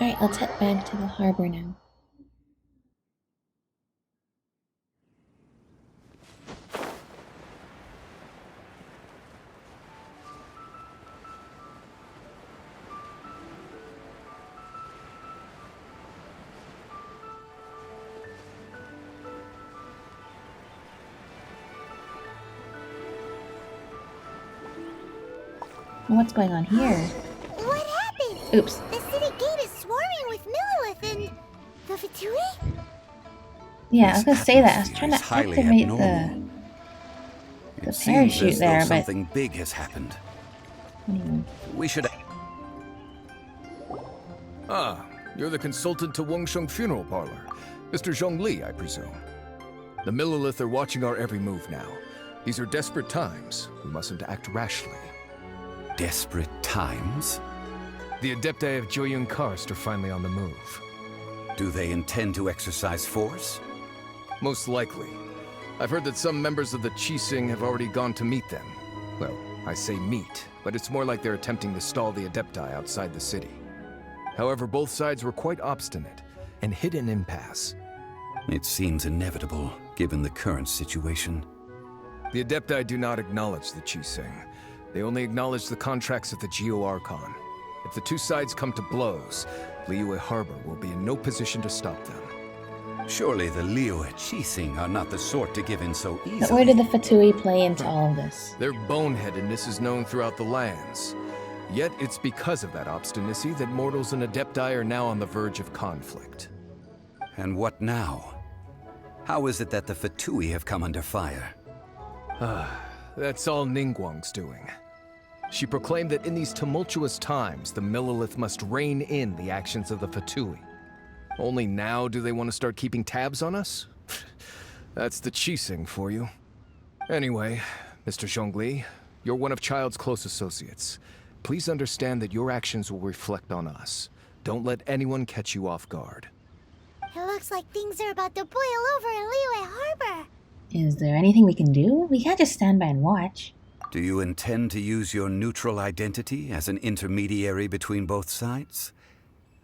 Alright, let's head back to the harbor now. What's going on here? What happened? Oops. The city gate is swarming with Millilith and the Fatui? Yeah, I was gonna say that. I was trying to highly activate abnormal. the It seems parachute as though there, but something big has happened. We should. Ah, you're the consultant to Wangsheng Funeral Parlor. Mr. Zhongli, I presume. The Millilith are watching our every move now. These are desperate times. We mustn't act rashly. Desperate times? The Adepti of Joyun Karst are finally on the move. Do they intend to exercise force? Most likely. I've heard that some members of the Qixing have already gone to meet them. Well, I say meet, but it's more like they're attempting to stall the Adepti outside the city. However, both sides were quite obstinate and hit an impasse. It seems inevitable, given the current situation. The Adepti do not acknowledge the Qixing. They only acknowledge the contracts of the Geo-Archon. If the two sides come to blows, Liyue Harbor will be in no position to stop them. Surely the Liyue Qixing are not the sort to give in so easily. But where did the Fatui play into all of this? Their boneheadedness is known throughout the lands. Yet it's because of that obstinacy that mortals and Adepti are now on the verge of conflict. And what now? How is it that the Fatui have come under fire? That's all Ningguang's doing. She proclaimed that in these tumultuous times, the Millilith must rein in the actions of the Fatui. Only now do they want to start keeping tabs on us? That's the Qixing for you. Anyway, Mr. Zhongli, you're one of Childe's close associates. Please understand that your actions will reflect on us. Don't let anyone catch you off guard. It looks like things are about to boil over in Liyue Harbor. Is there anything we can do? We can't just stand by and watch. Do you intend to use your neutral identity as an intermediary between both sides?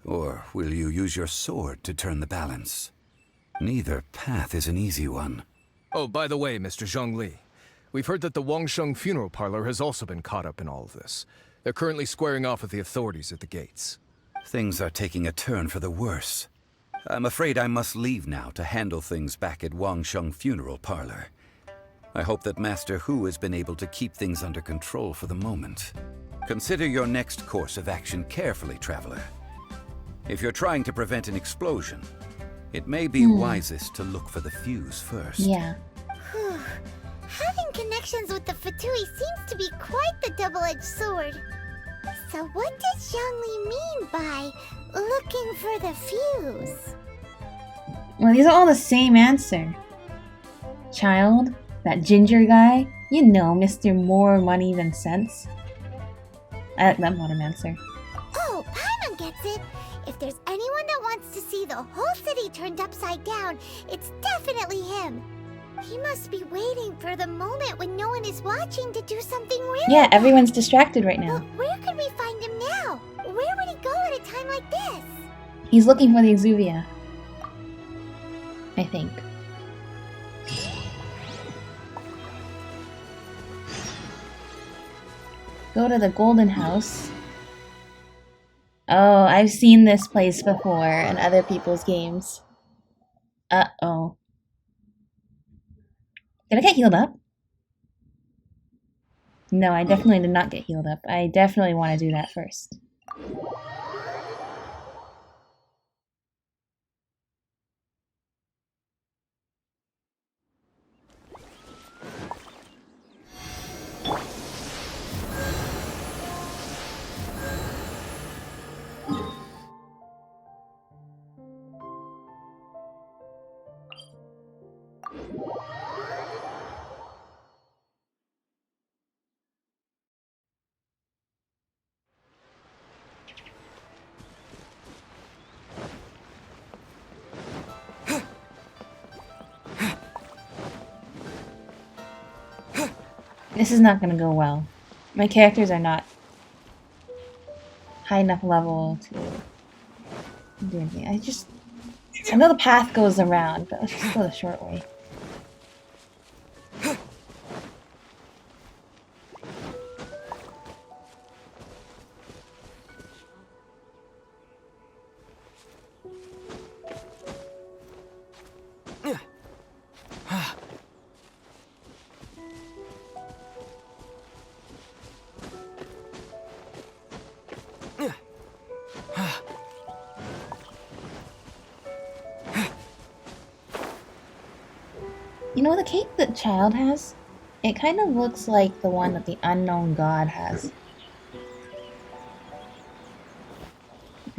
Or will you use your sword to turn the balance? Neither path is an easy one. Oh, by the way, Mr. Zhongli, we've heard that the Wangsheng Funeral Parlor has also been caught up in all of this. They're currently squaring off with the authorities at the gates. Things are taking a turn for the worse. I'm afraid I must leave now to handle things back at Wangsheng Funeral Parlor. I hope that Master Hu has been able to keep things under control for the moment. Consider your next course of action carefully, Traveler. If you're trying to prevent an explosion, it may be wisest to look for the fuse first. Yeah. Whew. Having connections with the Fatui seems to be quite the double-edged sword. So what does Zhongli mean by looking for the fuse? Well, these are all the same answer. Childe, that ginger guy, you know, Mr. More Money Than Sense. I like that modern answer. Oh, Paimon gets it. If there's anyone that wants to see the whole city turned upside down, it's definitely him. He must be waiting for the moment when no one is watching to do something real. Yeah, everyone's distracted right Well, now. where could we find him now? Where would he go at a time like this? He's looking for the Exuvia. I think. Go to the Golden House. Oh, I've seen this place before in other people's games. Uh-oh. Did I get healed up? No, I definitely did not get healed up. I definitely want to do that first. This is not going to go well. My characters are not high enough level to do anything. I know the path goes around, but let's just go the short way. You know the cape that Childe has? It kind of looks like the one that the unknown god has.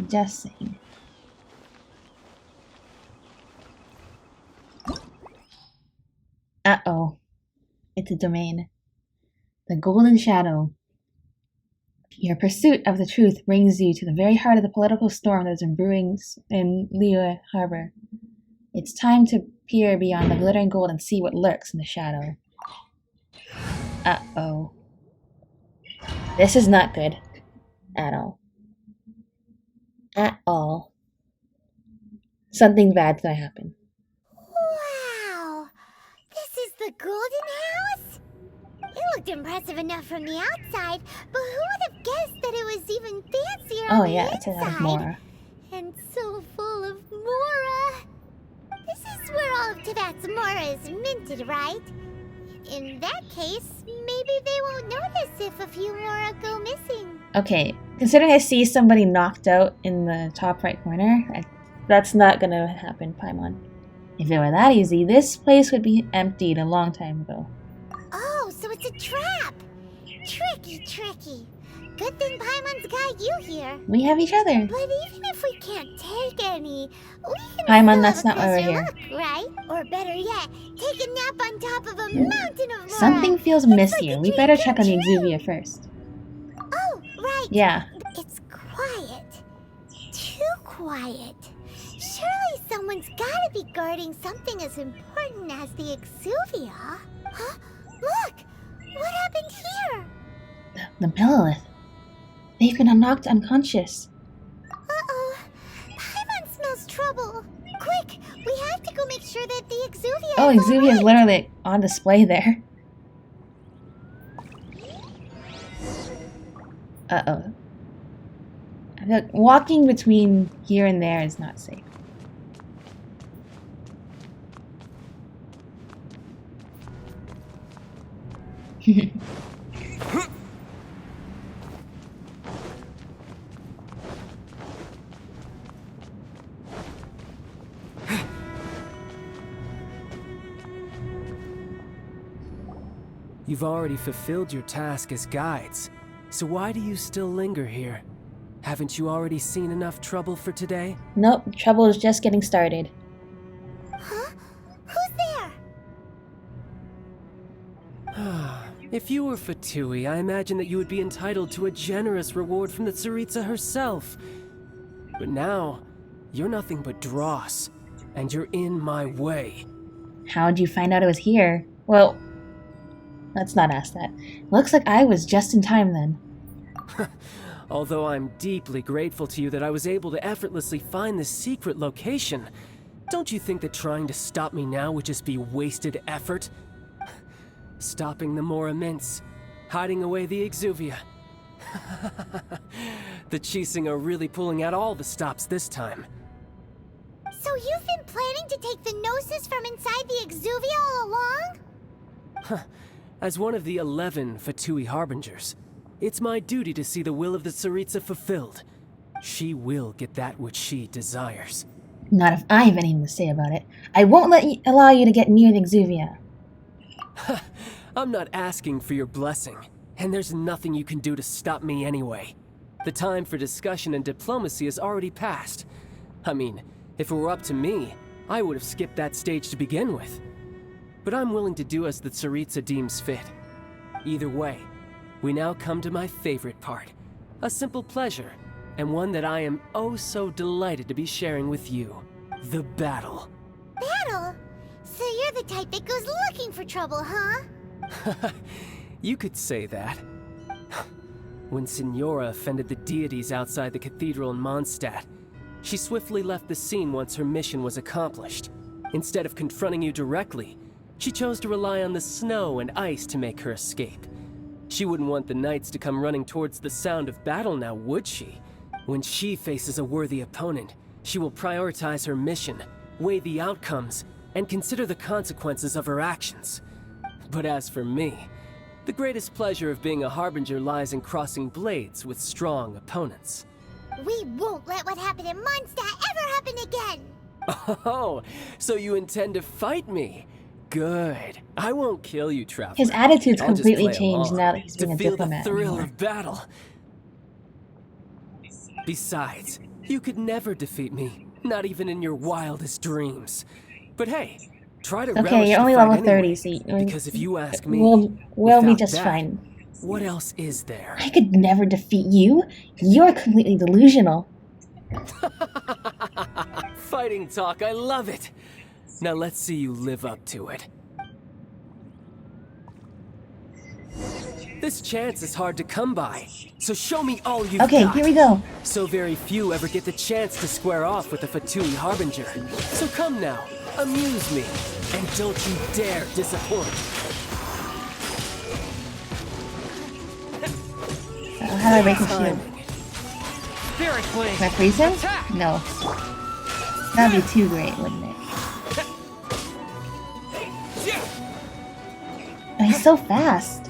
Just saying. Uh-oh. It's a domain. The Golden Shadow. Your pursuit of the truth brings you to the very heart of the political storm that has been brewing in Liyue Harbor. It's time to peer beyond the glittering gold and see what lurks in the shadow. Uh-oh. This is not good. At all. At all. Something bad's gonna happen. Wow! This is the Golden House? It looked impressive enough from the outside, but who would have guessed that it was even fancier on the It's a lot of inside? Mora. And so full of Mora. This is where all of Tibet's Mora is minted, right? In that case, maybe they won't notice if a few Mora go missing. Okay, considering I see somebody knocked out in the top right corner, that's not gonna happen, Paimon. If it were that easy, this place would be emptied a long time ago. Oh, so it's a trap! Tricky, tricky. Good thing Paimon's got you here. We have each other. But even if we can't take any, we can Paimon, still that's have not a why we're closer here. look, right? Or better yet, take a nap on top of a mountain of Mora. Something feels It's amiss like here. a We dream better come check on the true. Exuvia first. Oh, right. Yeah. It's quiet. Too quiet. Surely someone's gotta be guarding something as important as the Exuvia. Huh? Look! What happened here? The Millelith. They've been knocked unconscious. Uh-oh. Paimon smells trouble. Quick! We have to go make sure that the Exuvia Oh, is Exuvia is alright. literally on display there. Uh-oh. I feel like walking between here and there is not safe. You've already fulfilled your task as guides, so why do you still linger here? Haven't you already seen enough trouble for today? Nope, trouble is just getting started. Huh? Who's there? If you were Fatui, I imagine that you would be entitled to a generous reward from the Tsaritsa herself. But now, you're nothing but dross, and you're in my way. How'd you find out it was here? Well, let's not ask that. Looks like I was just in time then. Although I'm deeply grateful to you that I was able to effortlessly find this secret location, don't you think that trying to stop me now would just be wasted effort? Stopping the Mora Mints, hiding away the Exuvia. The Chising are really pulling out all the stops this time. So you've been planning to take the Gnosis from inside the Exuvia all along? As one of the 11 Fatui Harbingers, it's my duty to see the will of the Tsaritsa fulfilled. She will get that which she desires. Not if I have anything to say about it. I won't allow you to get near the Exuvia. I'm not asking for your blessing, and there's nothing you can do to stop me anyway. The time for discussion and diplomacy has already passed. I mean, if it were up to me, I would have skipped that stage to begin with. But I'm willing to do as the Tsaritsa deems fit. Either way, we now come to my favorite part. A simple pleasure, and one that I am oh so delighted to be sharing with you. The battle. Battle? So you're the type that goes looking for trouble, huh? You could say that. When Signora offended the deities outside the cathedral in Mondstadt, She swiftly left the scene once her mission was accomplished. Instead of confronting you directly, she chose to rely on the snow and ice to make her escape. She wouldn't want the knights to come running towards the sound of battle now, would she? When she faces a worthy opponent, she will prioritize her mission, weigh the outcomes, and consider the consequences of her actions. But as for me, the greatest pleasure of being a harbinger lies in crossing blades with strong opponents. We won't let what happened in Mondstadt ever happen again! Oh, so you intend to fight me? Good. I won't kill you, Traveler. His attitude's I'll just completely play changed along now that he's being a to feel diplomat. the thrill anymore. of battle. Besides, you could never defeat me, not even in your wildest dreams. But hey, try to relish Okay, you're the only fight level 30, anyway, so because if you ask me, we'll be without just that, fine. what else is there? I could never defeat you. You're completely delusional. Fighting talk, I love it. Now let's see you live up to it. This chance is hard to come by, so show me all you've got. Okay, here we go. So very few ever get the chance to square off with the Fatui Harbinger. So come now, amuse me, and don't you dare disappoint. How do I break his shield? Spirit Blade. Can I freeze him? No. That'd be too great, wouldn't it? Oh, he's so fast.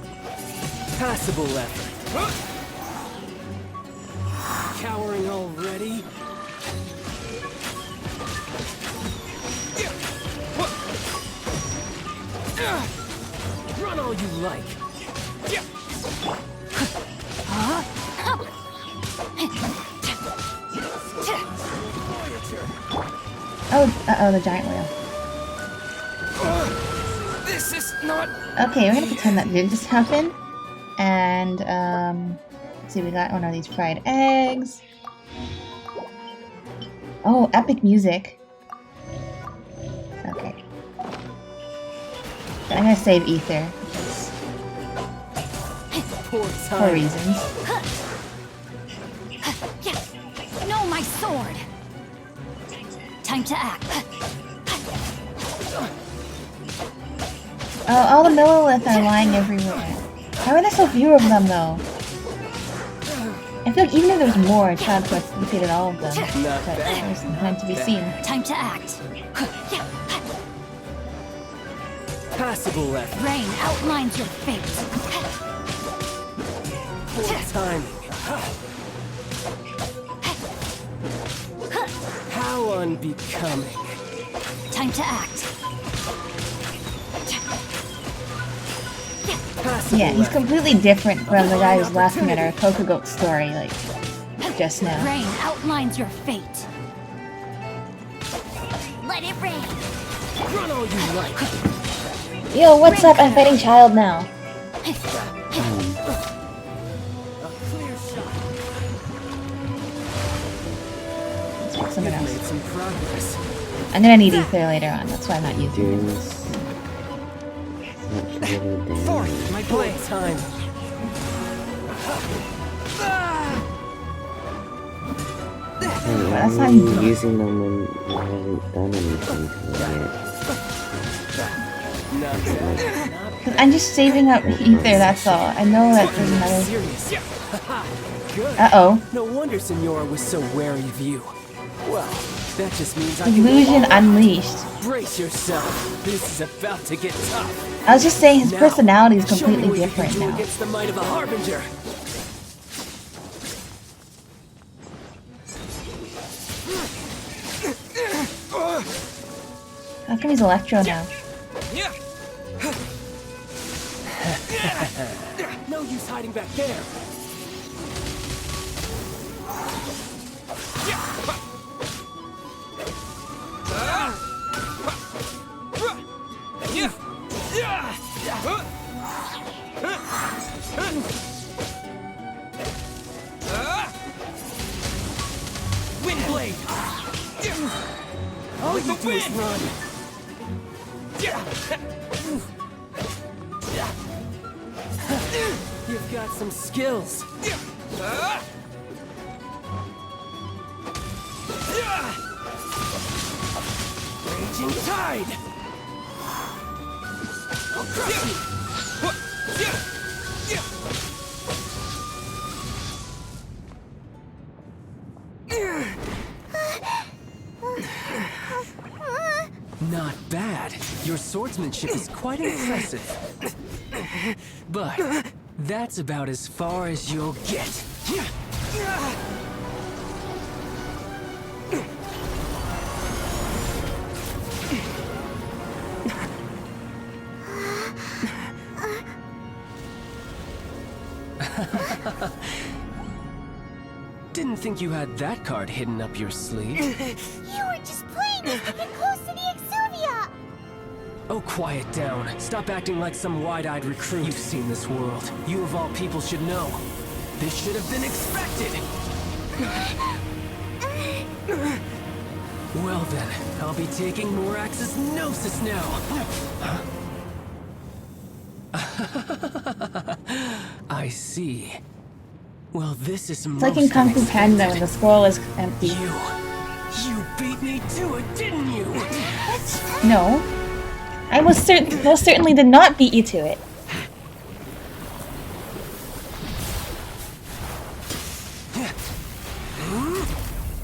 Passable effort. Cowering already? Run all you like. Oh, uh-oh, the giant whale. This is not... Okay, we're gonna pretend that didn't just happen. And, let's see, we got one of these fried eggs. Oh, epic music. Okay. I'm gonna save Ether, because for reasons. No, my sword! Time to act. Oh, all the Millilith are lying everywhere. How are there so few of them, though? I feel like even if there was more, Childe would have defeated all of them. Not But bad. there's none to be seen. Time to act. Passable effort. Rain outlines your fate. Poor timing. How unbecoming. Time to act. Passable Yeah, he's effort. completely different from the guy who's laughing at our Coco Goat story, like, just now. Rain outlines your fate. Let it rain! Run all you like. Yo, what's up? I'm fighting Childe now. A clear shot. Let's pick someone You've else. made some progress. I'm gonna need Ether later on, that's why I'm not using it. Doing such little damage. Forth, my blade time. Why That's are not you even- using them when you haven't done anything to them yet? Not bad. Cause I'm just saving up Ether, that's all. I know that there's another... Serious. Good. Uh-oh. No wonder Senora was so wary of you. Well, that just means I Illusion can go all Unleashed. out. Brace yourself. This is about to get tough. I was just saying his Now, personality is show me completely what you different can do now. against the might of a harbinger. How come he's Electro now? No use hiding back there. Windblade. All you do is run. You've got some skills. Raging tide! I'll crush you! Not bad. Your swordsmanship is quite impressive. But that's about as far as you'll get. Didn't think you had that card hidden up your sleeve. You were just playing us to get close to the Exuvia! Oh, quiet down. Stop acting like some wide-eyed recruit. You've seen this world. You of all people should know. This should have been expected! Well then, I'll be taking Morax's Gnosis now! I see. Well, this is It's like in Kung Fu Panda when the scroll is empty. You beat me to it, didn't you? No. I most certainly did not beat you to it.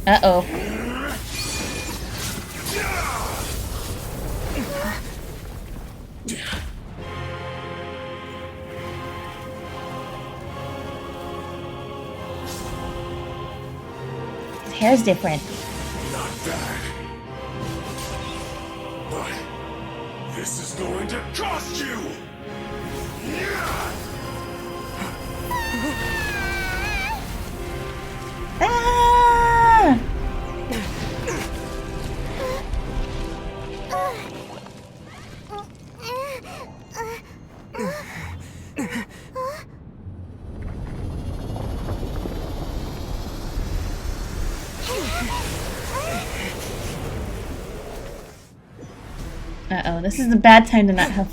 Uh-oh. His hair's different. Not bad. But this is going to cost you! Ah! Uh-oh, this is a bad time to not have...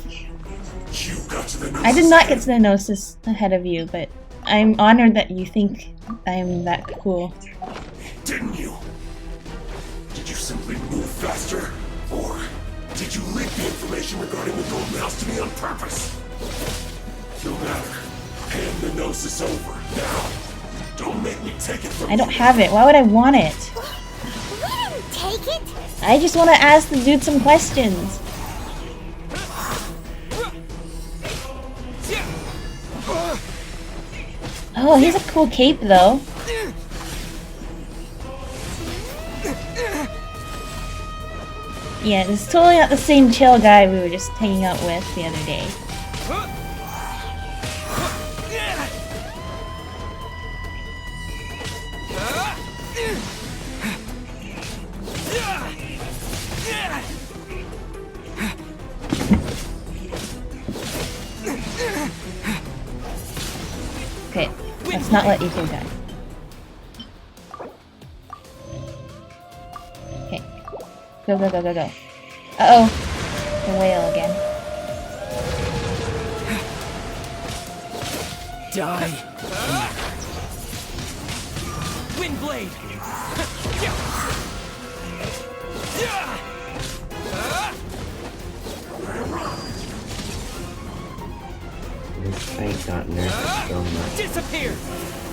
You got to the I did not get to the Gnosis ahead of you, but I'm honored that you think I'm that cool. Didn't you? Did you simply move faster? Or did you leak the information regarding the gold mouse to me on purpose? No matter. Hand the Gnosis over, now. Don't make me take it from you. I don't have it. Why would I want it? We didn't take it! I just want to ask the dude some questions. Oh, he's a cool cape, though. Yeah, it's totally not the same chill guy we were just hanging out with the other day. Okay, let's not let Ethan die. Okay. Go, go, go, go, go. Uh-oh. The whale again. Die. Windblade. This fight got nerfed so much. Disappear.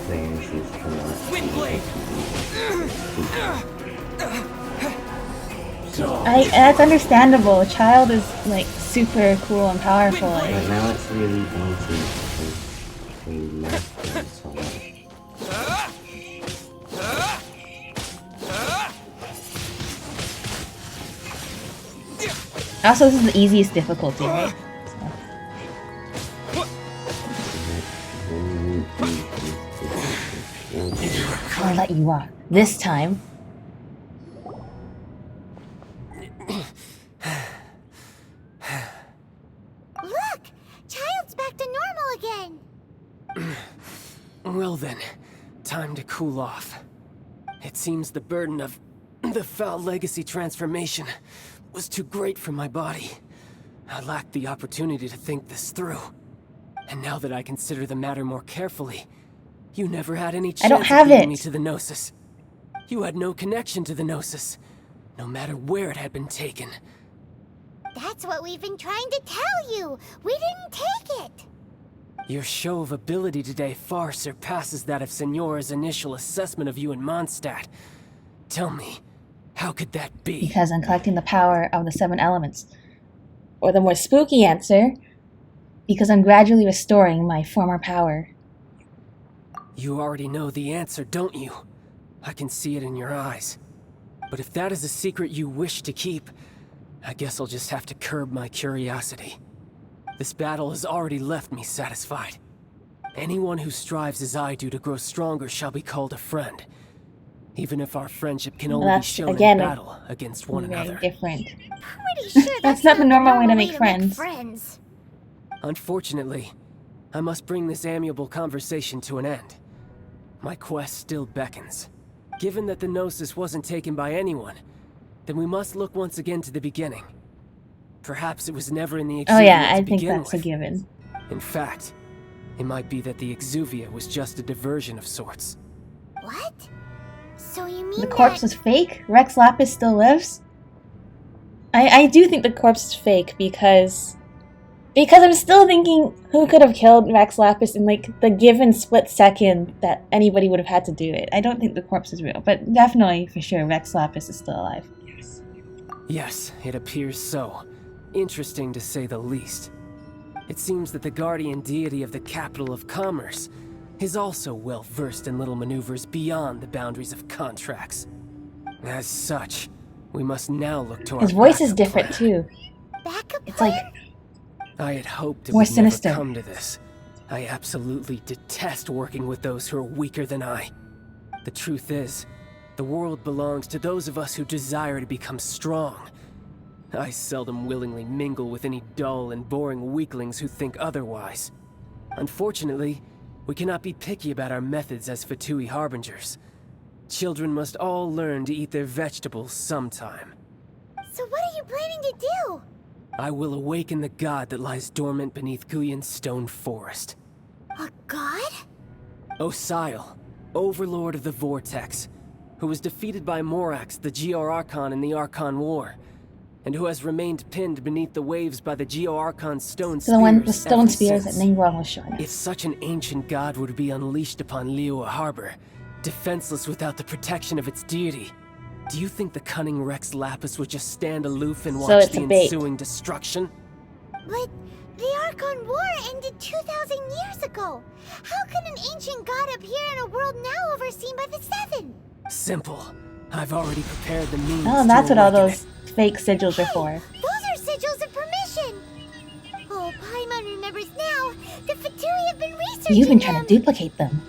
Players used to not Windblade. That's understandable. Childe is like super cool and powerful. But now it's really easy because we nerfed them so much. Also, this is the easiest difficulty, right? I'll let you off. This time. Look! Childe's back to normal again! Well then, time to cool off. It seems the burden of the foul legacy transformation was too great for my body. I lacked the opportunity to think this through. And now that I consider the matter more carefully, you never had any chance don't have of beating it. me to the Gnosis. You had no connection to the Gnosis, no matter where it had been taken. That's what we've been trying to tell you! We didn't take it! Your show of ability today far surpasses that of Signora's initial assessment of you in Mondstadt. Tell me, how could that be? Because I'm collecting the power of the 7 elements. Or the more spooky answer, because I'm gradually restoring my former power. You already know the answer, don't you? I can see it in your eyes. But if that is a secret you wish to keep, I guess I'll just have to curb my curiosity. This battle has already left me satisfied. Anyone who strives as I do to grow stronger shall be called a friend. Even if our friendship can only be shown in battle against one another. Very different. Pretty sure That's not the normal way to make friends. Unfortunately, I must bring this amiable conversation to an end. My quest still beckons. Given that the Gnosis wasn't taken by anyone, then we must look once again to the beginning. Perhaps it was never in the Exuvia Oh yeah, I to think begin that's a with. given. In fact, it might be that the Exuvia was just a diversion of sorts. What? So you mean The corpse is fake? Rex Lapis still lives? I do think the corpse is fake because I'm still thinking who could have killed Rex Lapis in like the given split second that anybody would have had to do it. I don't think the corpse is real, but definitely for sure Rex Lapis is still alive. Yes, it appears so. Interesting to say the least. It seems that the guardian deity of the capital of commerce is also well versed in little maneuvers beyond the boundaries of contracts. As such, we must now look to our His voice is backup different plan. too. backup It's plan? like I had hoped it more would sinister. never come to this. I absolutely detest working with those who are weaker than I. The truth is, the world belongs to those of us who desire to become strong. I seldom willingly mingle with any dull and boring weaklings who think otherwise. Unfortunately, we cannot be picky about our methods as Fatui Harbingers. Children must all learn to eat their vegetables sometime. So what are you planning to do? I will awaken the god that lies dormant beneath Guyon's stone forest. A god? Osial, overlord of the Vortex, who was defeated by Morax, the Geo-Archon in the Archon War, and who has remained pinned beneath the waves by the Geo-Archon stone So the one with spears stone ever spears that since. Ningguang was showing us. If such an ancient god were to be unleashed upon Liyue Harbor, defenseless without the protection of its deity, do you think the cunning Rex Lapis would just stand aloof and So watch it's the a bait. ensuing destruction? But the Archon War ended 2,000 years ago. How can an ancient god appear in a world now overseen by the Seven? Simple. I've already prepared the means Oh, to that's what all awaken those fake sigils are for. Those are sigils of permission. Oh, Paimon remembers now. The Fatui have been researching You've been trying them. to duplicate them.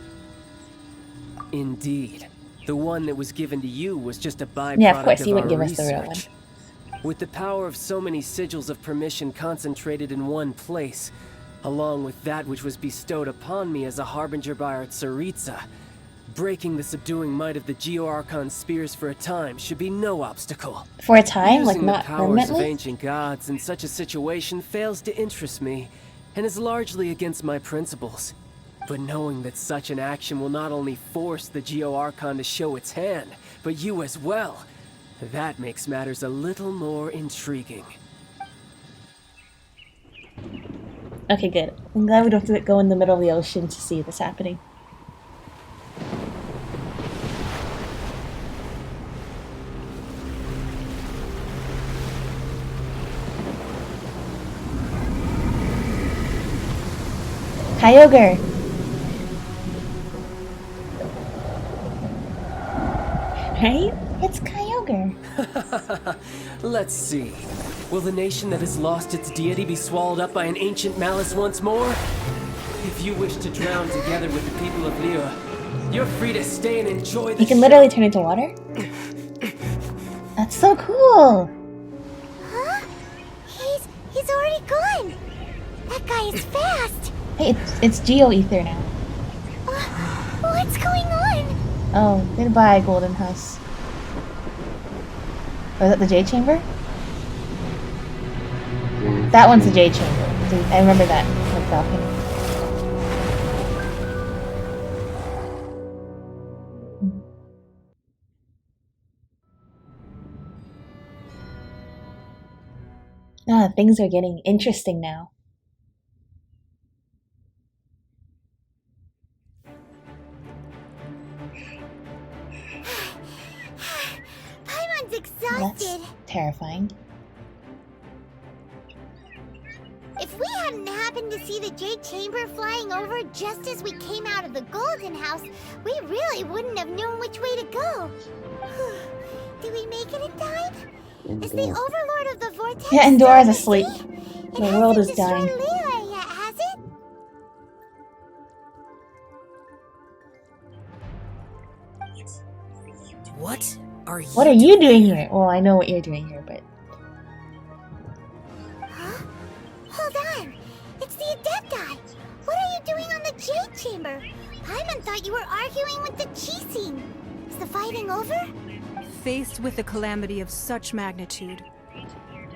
it. Indeed. The one that was given to you was just a byproduct Yeah, of course, you our wouldn't give us the real one. research. With the power of so many sigils of permission concentrated in one place, along with that which was bestowed upon me as a harbinger by our Tsaritsa, breaking the subduing might of the Geo-Archon spears for a time should be no obstacle. For a time, like Using not the powers of permanently? ancient gods in such a situation fails to interest me, and is largely against my principles. But knowing that such an action will not only force the Geo-Archon to show its hand, but you as well, that makes matters a little more intriguing. Okay, good. I'm glad we don't have to go in the middle of the ocean to see this happening. Kyogre! Right? It's Kyogre. Let's see. Will the nation that has lost its deity be swallowed up by an ancient malice once more? If you wish to drown together with the people of Liyue, you're free to stay and enjoy the You can show. literally turn into water? That's so cool! Huh? He's already gone. That guy is fast. Hey, it's Geo Ether now. What's going on? Oh, goodbye, Golden House. Oh, is that the Jade Chamber? That one's the Jade Chamber. See, I remember that. Like balcony. things are getting interesting now. Paimon's exhausted. That's terrifying. If we hadn't happened to see the Jade Chamber flying over just as we came out of the Golden House, we really wouldn't have known which way to go. Did we make it in time? Is the Overlord of the Vortex? Yeah, Endora's asleep. It The world is hasn't dying. destroyed Liyue yet, has it? What are you? What are you doing here? Well, I know what you're doing here, but Huh? Hold on. It's the Adepti. What are you doing on the Jade Chamber? Paimon thought you were arguing with the Chising. Is the fighting over? Faced with a calamity of such magnitude,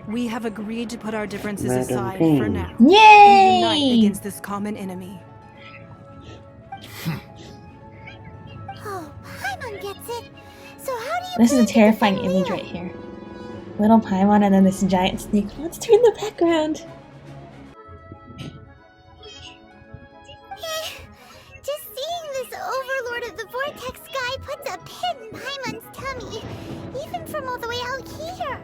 we have agreed to put our differences Madam aside Ping. for now and unite yay! against this common enemy. Oh, Paimon gets it. So how do you This is a plan to terrifying defend image Liyue? right here. Little Paimon and then this giant snake. Let's turn the background. Just seeing this Overlord of the Vortex guy puts a pit in Paimon's tummy, even from all the way out here.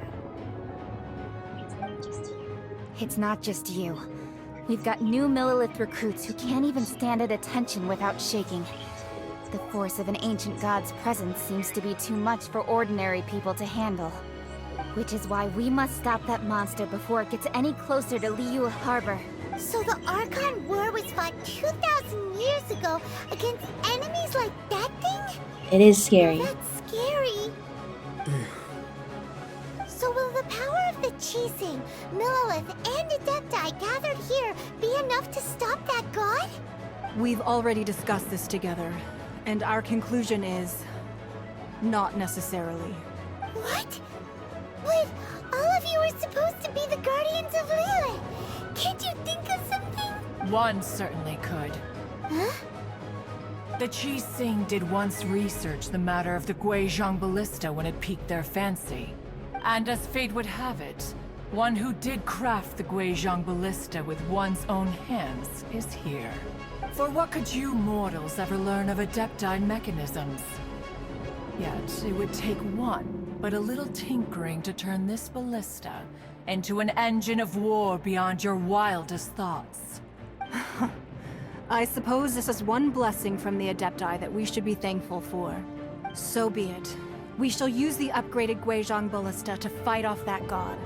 It's not just you. We've got new Millilith recruits who can't even stand at attention without shaking. The force of an ancient god's presence seems to be too much for ordinary people to handle. Which is why we must stop that monster before it gets any closer to Liyue Harbor. So the Archon War was fought 2,000 years ago against enemies like that thing? It is scary. That's scary. So will the power of the Chising, Millilith, and Adepti gathered here be enough to stop that god? We've already discussed this together, and our conclusion is not necessarily. What? But all of you are supposed to be the guardians of Liyue. Can't you think of something? One certainly could. Huh? The Chising did once research the matter of the Guizhong Ballista when it piqued their fancy. And as fate would have it, one who did craft the Guizhong Ballista with one's own hands is here. For what could you mortals ever learn of Adepti mechanisms? Yet, it would take but a little tinkering to turn this ballista into an engine of war beyond your wildest thoughts. I suppose this is one blessing from the Adepti that we should be thankful for. So be it. We shall use the upgraded Guizhong Ballista to fight off that god.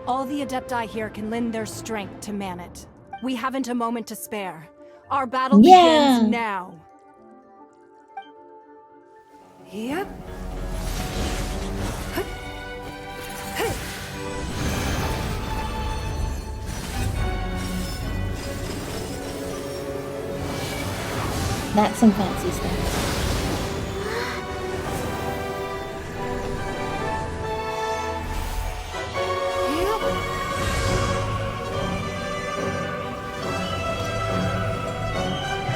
All the Adepti here can lend their strength to man it. We haven't a moment to spare. Our battle begins now. Yep. That's some fancy stuff.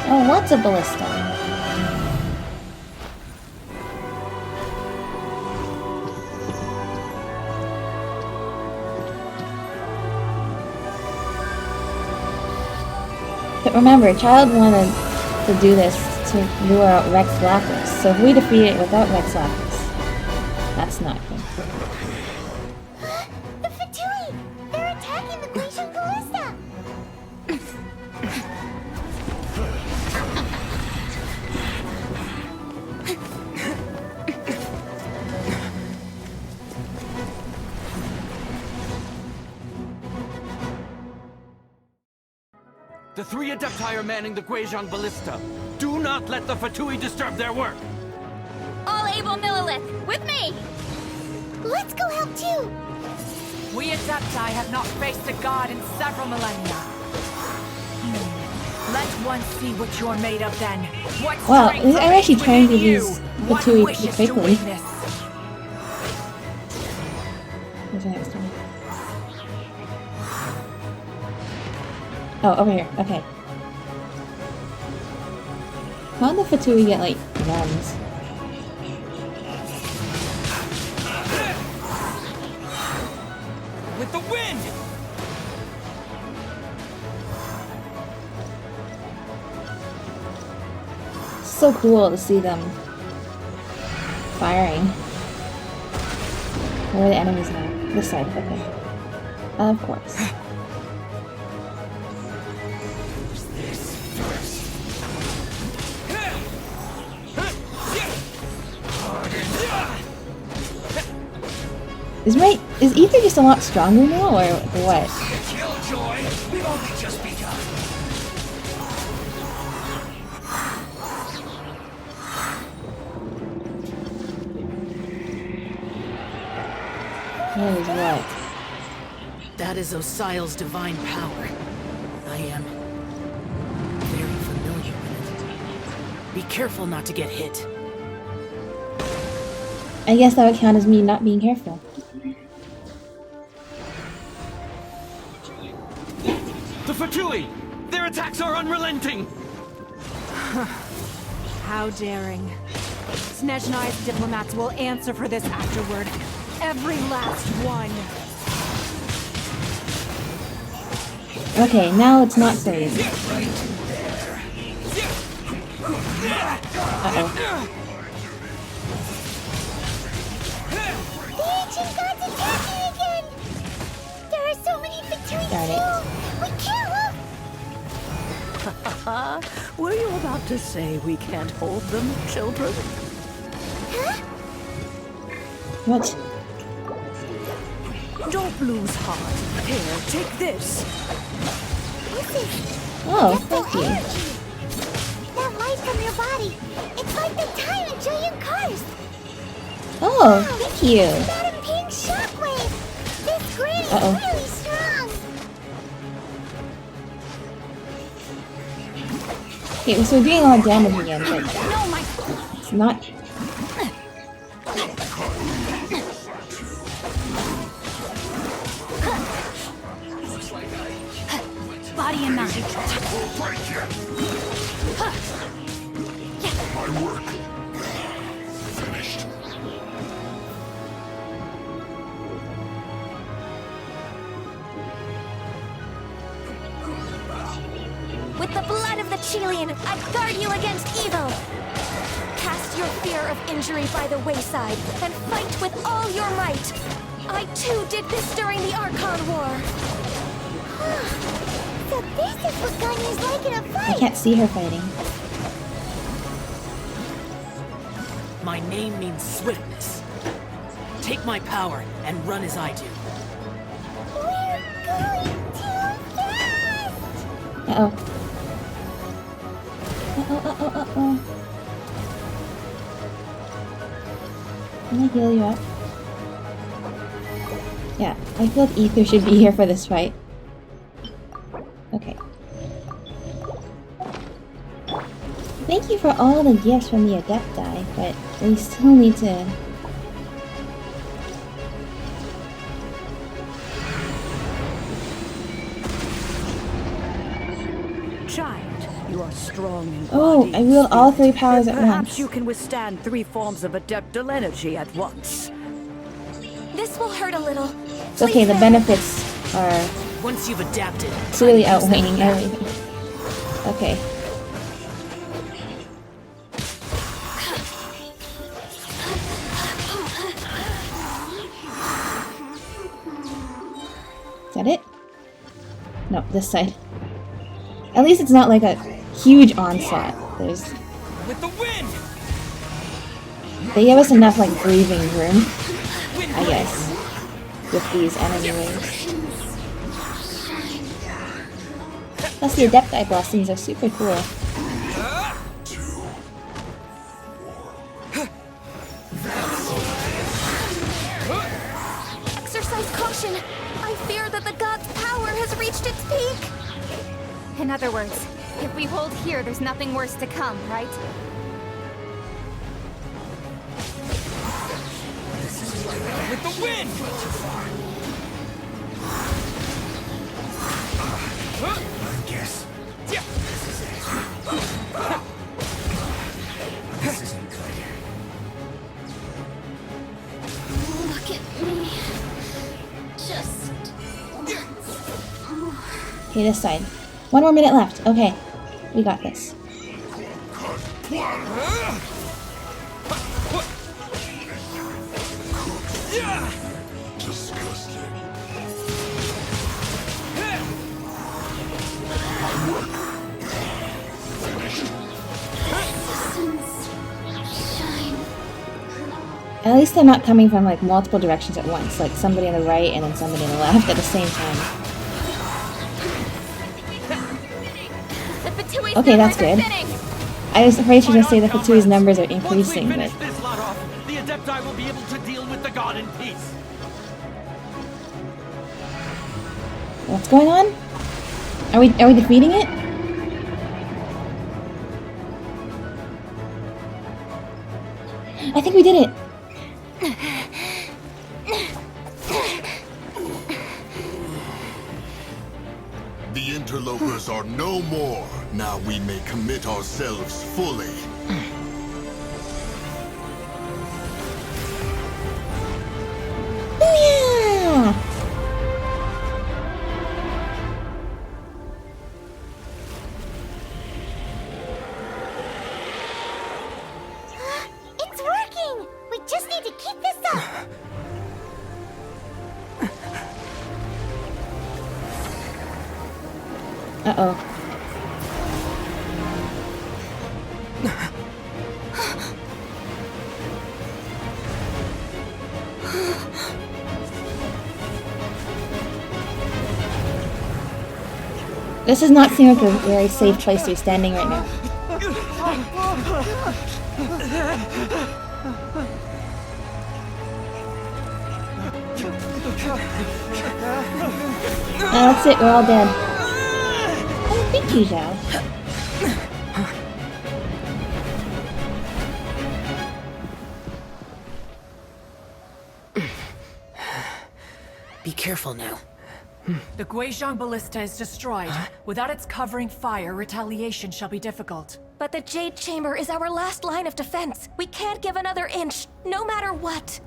Oh, what's a ballista? But remember, Childe wanted to do this to lure out Rex Lapis, so if we defeat it without Rex Lapis, that's not good. The Fatui! They're attacking the Guizhong Ballista! The three Adepti are manning the Guizhong Ballista. Do not let the Fatui disturb their work! All able Millilith, with me! Let's go help too! We Adepti have not faced a god in several millennia. Let one see what you're made of then. What Wow, strength I'm actually remains trying to within use you. the What Fatui wishes pretty to quickly. witness. Where's the next one? Oh, over here. Okay. How did the Fatui get, like, guns? With the wind! so cool to see them firing. Where are the enemies now? This side, okay. Of course. Is Ether just a lot stronger now, or what? Killjoy, we've only just begun. That is what? That is Osial's divine power. I am very familiar with it. Be careful not to get hit. I guess that would count as me not being careful. The Fatui! Their attacks are unrelenting! How daring. Snezhnai's diplomats will answer for this afterward. Every last one. Okay, now it's not so easy. Uh-oh. The ancient gods attacking again! There are so many Fatui Darn it. too! We can't look! Were you about to say we can't hold them, children? Huh? What? Don't lose heart. Here, take this. This is Oh, Adeptal thank you. energy. That light from your body. It's like the time in Julian Cars. Oh, thank you. That pink shockwave. This grid is Uh-oh. really strong. Okay, so we're doing a lot of damage again, but it's not. Body and mind. My work finished. With the blood of the Chilean, I guard you against evil. Cast your fear of injury by the wayside and fight with all your might. I too did this during the Archon War. So this is what Ganya's like in a I fight. can't see her fighting. My name means swiftness. Take my power and run as I do. We're going too fast. Uh-oh. Uh-oh. Can I heal you up? Yeah, I feel like Ether should be here for this fight. Okay. Thank you for all the gifts from the Adepti, but we still need to... Child, you are strong in Oh, body I wield all spirit. 3 powers at Perhaps once. you can withstand 3 forms of adeptal energy at once. This will hurt a little. It's okay, the benefits are Once you've adapted, clearly outweighing everything. Okay. Is that it? No, this side. At least it's not like a huge onslaught. There's... With the wind! They give us enough, like, breathing room, I guess, with these enemy waves. Plus, the Adepti blessings are super cool. Exercise caution. I fear that the god's power has reached its peak. In other words, if we hold here, there's nothing worse to come, right? With the wind! I guess this is it. This isn't good. Look at me. Just... Okay, this side. 1 more minute left. Okay, we got this. blood platter! Disgusting. At least they're not coming from like multiple directions at once, like somebody on the right and then somebody on the left at the same time. Okay, that's good. I was afraid she was going to say the Fatui's numbers are increasing, but... This lot off, the Adepti will be able to deal with the god in peace. What's going on? Are we defeating it? I think we did it. The interlopers are no more. Now we may commit ourselves fully. Booyah! It's working! We just need to keep this up! Uh-oh. This does not seem like a very safe place to be standing right now. That's it, we're all dead. Oh, thank you, Zhao. Be careful now. The Guizhong Ballista is destroyed. Without its covering fire, retaliation shall be difficult. But the Jade Chamber is our last line of defense. We can't give another inch, no matter what.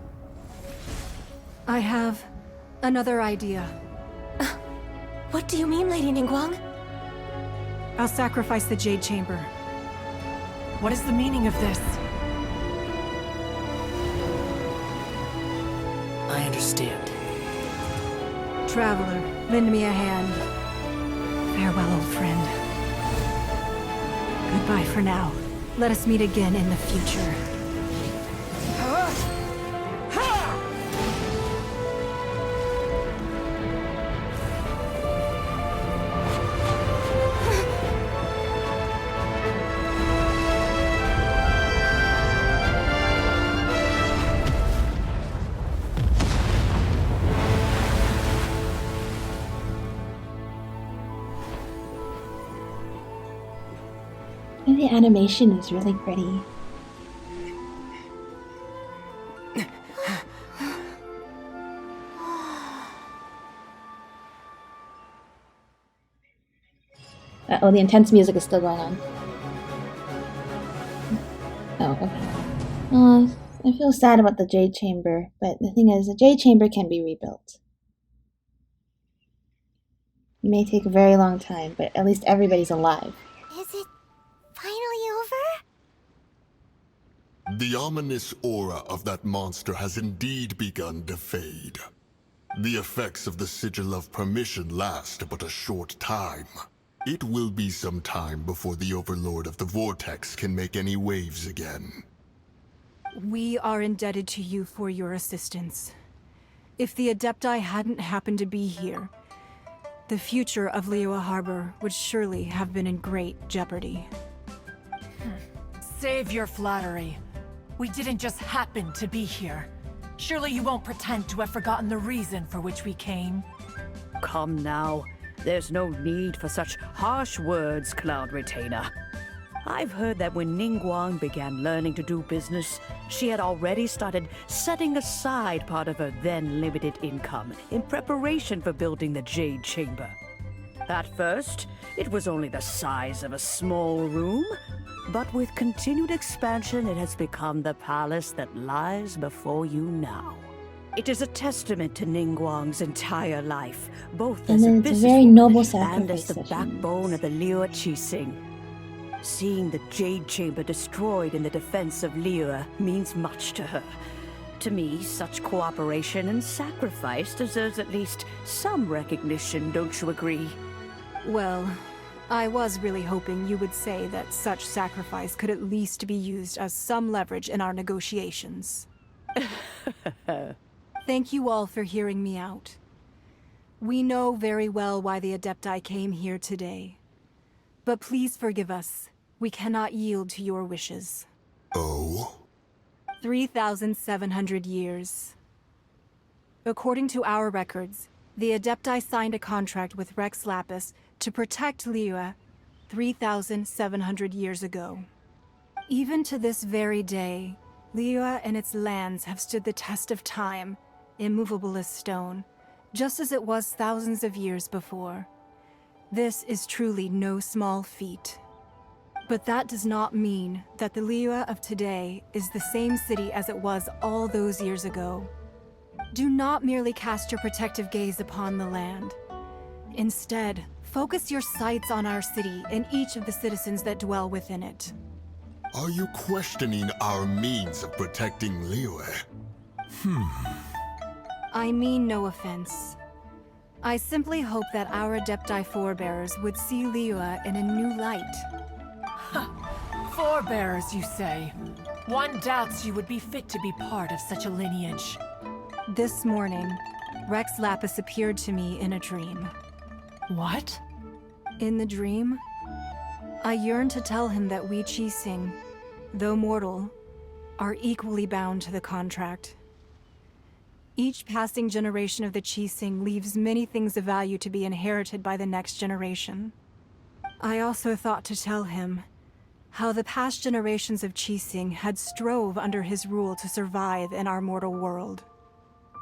I have another idea. What do you mean, Lady Ningguang? I'll sacrifice the Jade Chamber. What is the meaning of this? I understand. Traveler, lend me a hand. Farewell, old friend. Goodbye for now. Let us meet again in the future. The animation is really pretty. Oh, the intense music is still going on. Oh, okay. I feel sad about the Jade Chamber, but the thing is, the Jade Chamber can be rebuilt. It may take a very long time, but at least everybody's alive. Is it finally over? The ominous aura of that monster has indeed begun to fade. The effects of the Sigil of Permission last but a short time. It will be some time before the Overlord of the Vortex can make any waves again. We are indebted to you for your assistance. If the Adepti hadn't happened to be here, the future of Liyue Harbor would surely have been in great jeopardy. Save your flattery. We didn't just happen to be here. Surely you won't pretend to have forgotten the reason for which we came. Come now. There's no need for such harsh words, Cloud Retainer. I've heard that when Ningguang began learning to do business, she had already started setting aside part of her then limited income in preparation for building the Jade Chamber. At first, it was only the size of a small room, but with continued expansion, it has become the palace that lies before you now. It is a testament to Ningguang's entire life, both as a it's a very noble businesswoman and as sacrifice the backbone of the Liyue Qixing. Seeing the Jade Chamber destroyed in the defense of Liyue means much to her. To me, such cooperation and sacrifice deserves at least some recognition, don't you agree? Well, I was really hoping you would say that such sacrifice could at least be used as some leverage in our negotiations. Thank you all for hearing me out. We know very well why the Adepti came here today. But please forgive us. We cannot yield to your wishes. Oh? 3,700 years. According to our records, the Adepti signed a contract with Rex Lapis to protect Liyue 3,700 years ago. Even to this very day, Liyue and its lands have stood the test of time, immovable as stone, just as it was thousands of years before. This is truly no small feat. But that does not mean that the Liyue of today is the same city as it was all those years ago. Do not merely cast your protective gaze upon the land. Instead, focus your sights on our city and each of the citizens that dwell within it. Are you questioning our means of protecting Liyue? I mean no offense. I simply hope that our Adepti forebears would see Liyue in a new light. Forebearers, you say? One doubts you would be fit to be part of such a lineage. This morning, Rex Lapis appeared to me in a dream. What? In the dream, I yearned to tell him that we Qixing, though mortal, are equally bound to the contract. Each passing generation of the Qixing leaves many things of value to be inherited by the next generation. I also thought to tell him how the past generations of Qixing had strove under his rule to survive in our mortal world,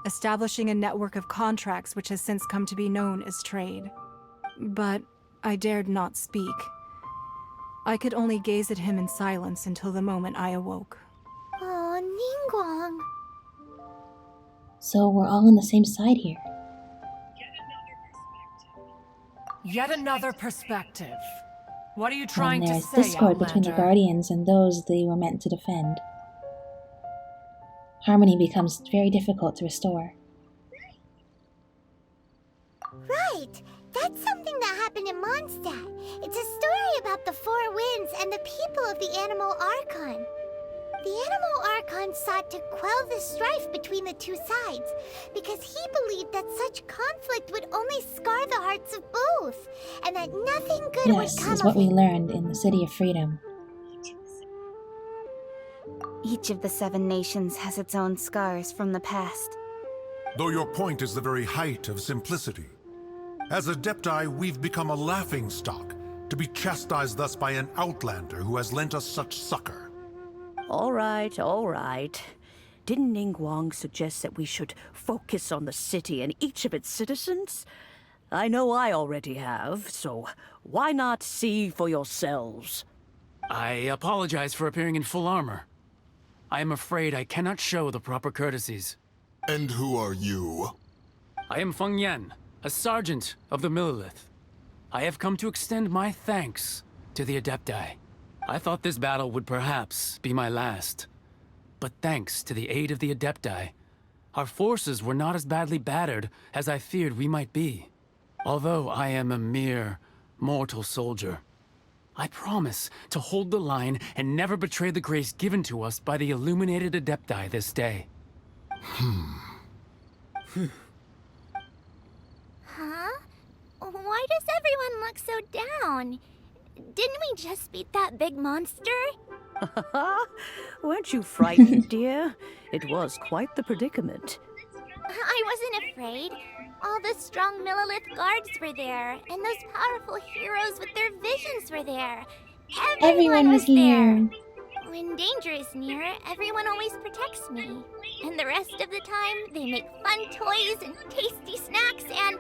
establishing a network of contracts which has since come to be known as trade. But I dared not speak. I could only gaze at him in silence until the moment I awoke. Oh, Ningguang. So we're all on the same side here. Yet another perspective. What are you trying And to there's say, discord between the Outlander? Guardians and those they were meant to defend. Harmony becomes very difficult to restore. Right! That's something that happened in Mondstadt. It's a story about the Four Winds and the people of the Animal Archon. The Animal Archon sought to quell the strife between the two sides, because he believed that such conflict would only scar the hearts of both, and that nothing good would Yes, come is of what we it. learned in the City of Freedom. Each of the 7 nations has its own scars from the past. Though your point is the very height of simplicity. As Adepti, we've become a laughingstock, to be chastised thus by an outlander who has lent us such succor. All right. Didn't Ningguang suggest that we should focus on the city and each of its citizens? I know I already have, so why not see for yourselves? I apologize for appearing in full armor. I am afraid I cannot show the proper courtesies. And who are you? I am Feng Yan, a sergeant of the Millelith. I have come to extend my thanks to the Adepti. I thought this battle would perhaps be my last. But thanks to the aid of the Adepti, our forces were not as badly battered as I feared we might be. Although I am a mere mortal soldier, I promise to hold the line and never betray the grace given to us by the illuminated Adepti this day. Huh? Why does everyone look so down? Didn't we just beat that big monster? Weren't you frightened, dear? It was quite the predicament. I wasn't afraid. All the strong Millelith guards were there, and those powerful heroes with their visions were there. Everyone was here. When danger is near, everyone always protects me. And the rest of the time, they make fun toys and tasty snacks and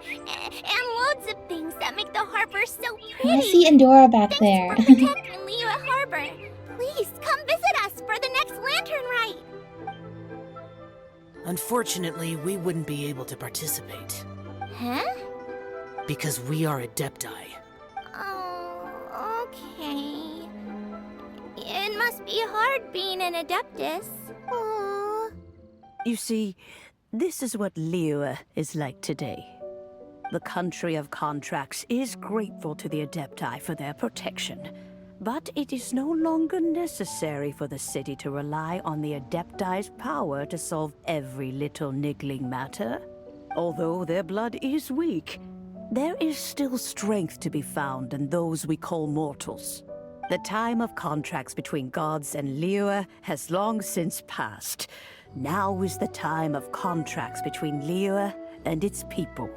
loads of things that make the harbor so pretty. I see Endora back there. Thanks for protecting Liyue Harbor. Please come visit us for the next lantern rite. Unfortunately, we wouldn't be able to participate. Huh? Because we are Adepti. Oh, okay. must be hard being an Adeptus. Aww. You see, this is what Liyue is like today. The country of contracts is grateful to the Adepti for their protection, but it is no longer necessary for the city to rely on the Adepti's power to solve every little niggling matter. Although their blood is weak, there is still strength to be found in those we call mortals. The time of contracts between gods and Liyue has long since passed. Now is the time of contracts between Liyue and its people.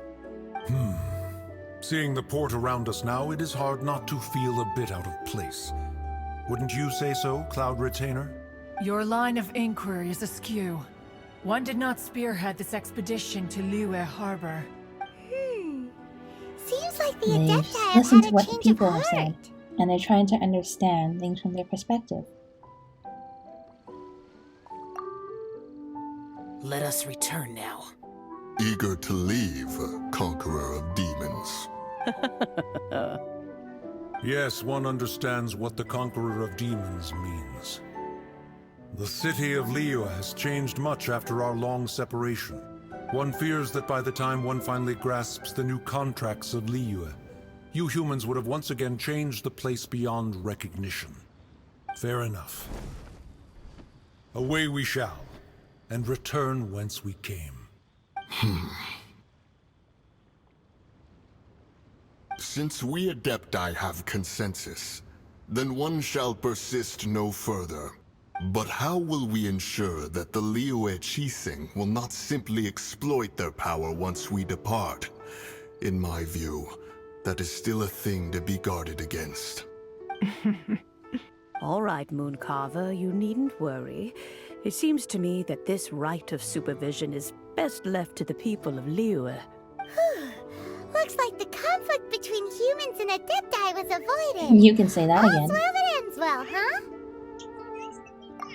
Seeing the port around us now, it is hard not to feel a bit out of place. Wouldn't you say so, Cloud Retainer? Your line of inquiry is askew. One did not spearhead this expedition to Liyue Harbor. Seems like the They Adepti have listen had to a what the change of people have heart. said, and they're trying to understand things from their perspective. Let us return now. Eager to leave, conqueror of demons. Yes, one understands what the Conqueror of Demons means. The city of Liyue has changed much after our long separation. One fears that by the time one finally grasps the new contracts of Liyue, you humans would have once again changed the place beyond recognition. Fair enough. Away we shall, and return whence we came. Since we Adepti have consensus, then one shall persist no further. But how will we ensure that the Liyue Qixing will not simply exploit their power once we depart? In my view, that is still a thing to be guarded against. All right, Mooncarver, you needn't worry. It seems to me that this right of supervision is best left to the people of Liyue. Looks like the conflict between humans and Adepti was avoided. You can say that All's again. well that ends well, huh?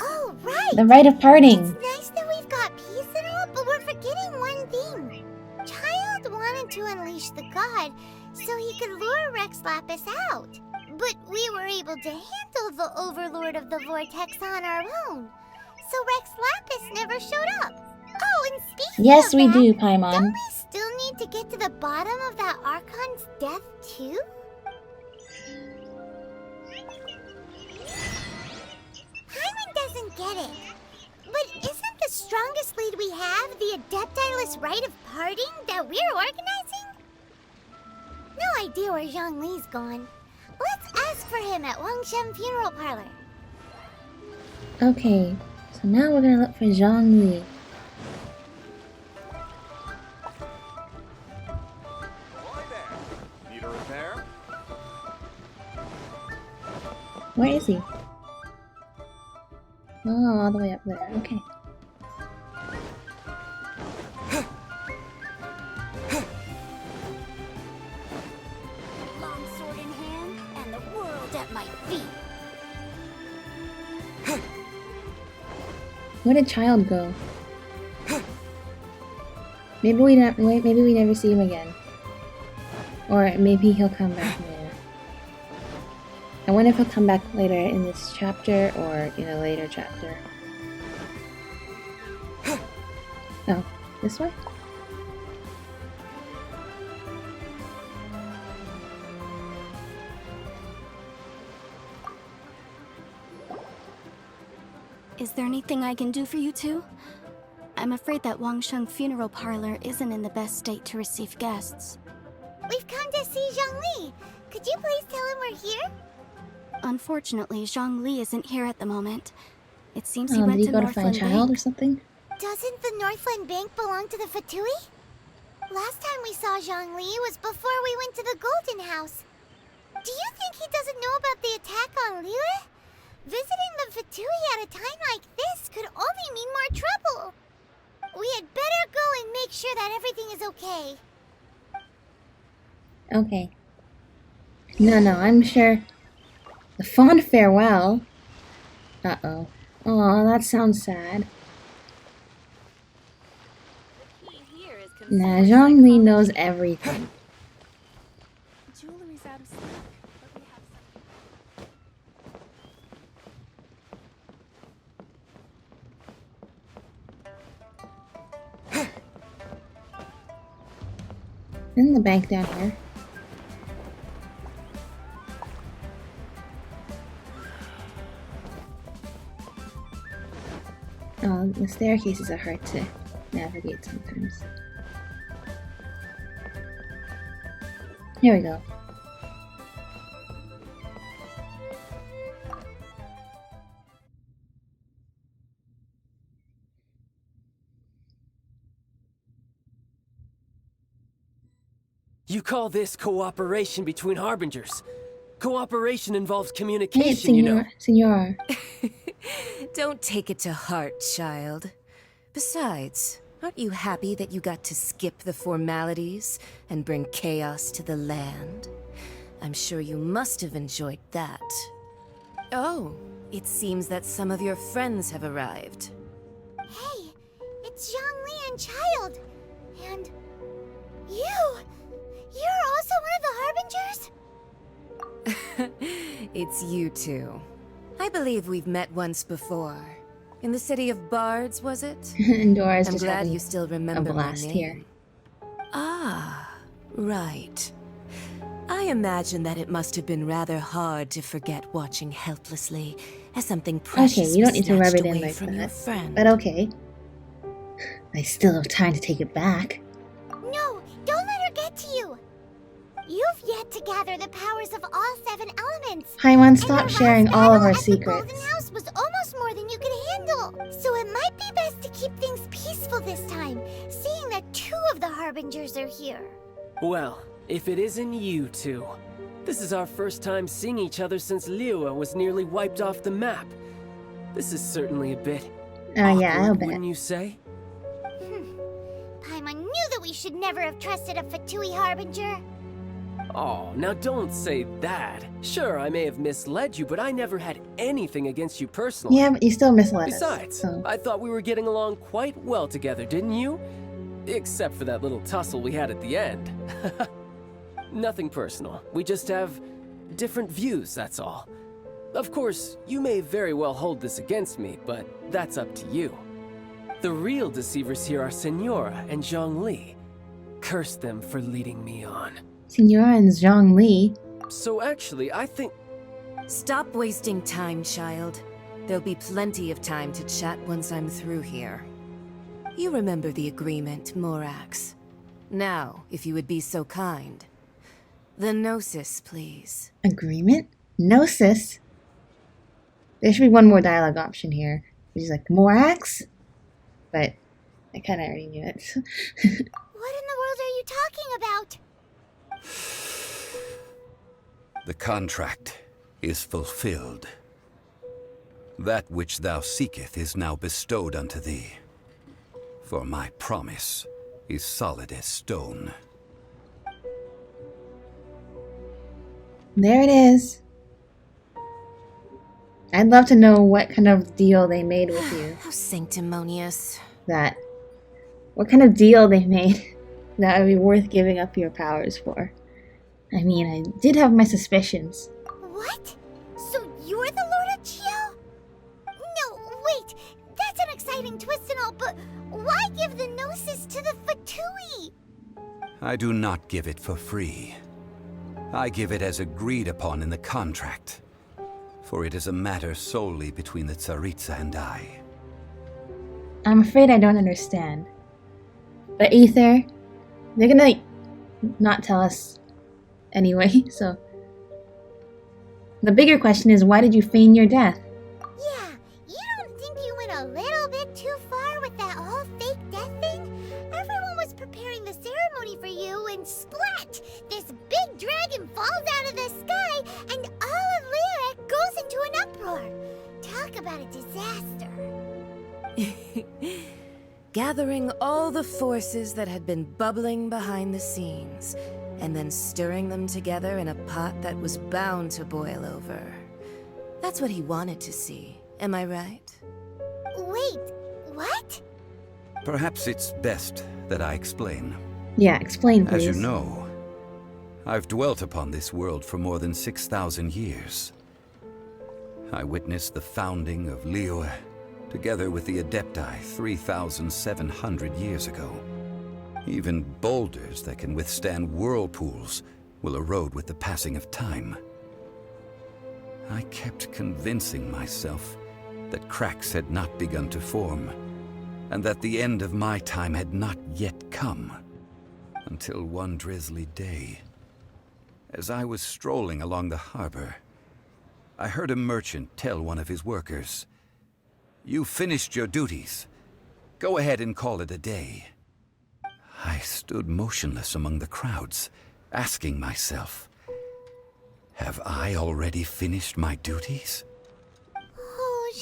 Oh, right! The rite of parting! It's nice that we've got peace and all, but we're forgetting one thing. Childe wanted to unleash the god so he could lure Rex Lapis out. But we were able to handle the Overlord of the Vortex on our own. So Rex Lapis never showed up. Oh, and speaking Yes, of we that, do, Paimon. don't we still need to get to the bottom of that Archon's death, too? Paimon doesn't get it. But isn't the strongest lead we have the Adepti-less rite of parting that we're organizing? No idea where Zhongli's gone. Let's ask for him at Wangshen Funeral Parlor. Okay, so now we're gonna look for Zhongli. Need a repair? Where is he? Oh, all the way up there. Okay. Long sword in hand and the world at my feet. Where did Childe go? Maybe we never see him again. Or maybe he'll come back later. I wonder if he'll come back later in this chapter or in a later chapter. Oh, this way? Is there anything I can do for you two? I'm afraid that Wangshen Funeral Parlor isn't in the best state to receive guests. We've come to see Zhongli. Could you please tell him we're here? Unfortunately, Zhongli isn't here at the moment. It seems he Oh, went did he to go to find Northland Childe or Bank. something? Doesn't the Northland Bank belong to the Fatui? Last time we saw Zhongli was before we went to the Golden House. Do you think he doesn't know about the attack on Liyue? Visiting the Fatui at a time like this could only mean more trouble. We had better go and make sure that everything is okay. Okay. No, I'm sure. The fond farewell? Uh-oh. Aw, that sounds sad. Nah, Zhongli knows everything. Jewelry's out of stock, but we have Isn't the bank down here? Oh, the staircases are hard to navigate sometimes. Here we go. You call this cooperation between Harbingers? Cooperation involves communication, you know. Senor. Don't take it to heart, child. Besides, aren't you happy that you got to skip the formalities and bring chaos to the land? I'm sure you must have enjoyed that. Oh, it seems that some of your friends have arrived. Hey, it's Zhongli and Childe. And you! You're also one of the Harbingers? It's you two. I believe we've met once before. In the city of Bards, was it? Dora's I'm just glad having you still remember a blast my name. here. Ah, right. I imagine that it must have been rather hard to forget watching helplessly as something precious Okay, you don't was need to rub snatched it in away like from your that. friend. But okay. I still have time to take it back. No, don't let her get to you. You've yet to gather the powers of all 7 elements. Paimon, stop And sharing last all of battle our at the secrets. Golden House was almost more than you could handle. So it might be best to keep things peaceful this time, seeing that 2 of the Harbingers are here. Well, if it isn't you two. This is our first time seeing each other since Liyue was nearly wiped off the map. This is certainly a bit awkward, yeah, I'll bet. wouldn't you say? Paimon knew that we should never have trusted a Fatui Harbinger. Oh, now don't say that. Sure, I may have misled you, but I never had anything against you personally. Yeah, but you still misled us. Besides, So. I thought we were getting along quite well together, didn't you? Except for that little tussle we had at the end. Nothing personal. We just have different views, that's all. Of course, you may very well hold this against me, but that's up to you. The real deceivers here are Senora and Zhongli. Curse them for leading me on. Senora and Zhongli. So actually, I think... Stop wasting time, child. There'll be plenty of time to chat once I'm through here. You remember the agreement, Morax. Now, if you would be so kind. The Gnosis, please. Agreement? Gnosis? There should be one more dialogue option here. Which is like, Morax? But I kind of already knew it. What in the world are you talking about? The contract is fulfilled. That which thou seeketh is now bestowed unto thee. For my promise is solid as stone. There it is. I'd love to know what kind of deal they made with you. How sanctimonious. What kind of deal they made that would be worth giving up your powers for. I mean, I did have my suspicions. What? So you're the Lord of Chio? No, wait. That's an exciting twist and all, but why give the Gnosis to the Fatui? I do not give it for free. I give it as agreed upon in the contract. For it is a matter solely between the Tsaritsa and I. I'm afraid I don't understand. But Aether, they're gonna not tell us anyway, so... The bigger question is, why did you feign your death? Yeah, you don't think you went a little bit too far with that whole fake death thing? Everyone was preparing the ceremony for you, and splat! This big dragon falls out of the sky, and all of Liyue goes into an uproar. Talk about a disaster. Gathering all the forces that had been bubbling behind the scenes, and then stirring them together in a pot that was bound to boil over. That's what he wanted to see, am I right? Wait, what? Perhaps it's best that I explain. Yeah, explain, please. As you know, I've dwelt upon this world for more than 6,000 years. I witnessed the founding of Liyue, together with the Adepti 3,700 years ago. Even boulders that can withstand whirlpools will erode with the passing of time. I kept convincing myself that cracks had not begun to form, and that the end of my time had not yet come. Until one drizzly day, as I was strolling along the harbor, I heard a merchant tell one of his workers, "You finished your duties. Go ahead and call it a day." I stood motionless among the crowds, asking myself, have I already finished my duties? Oh,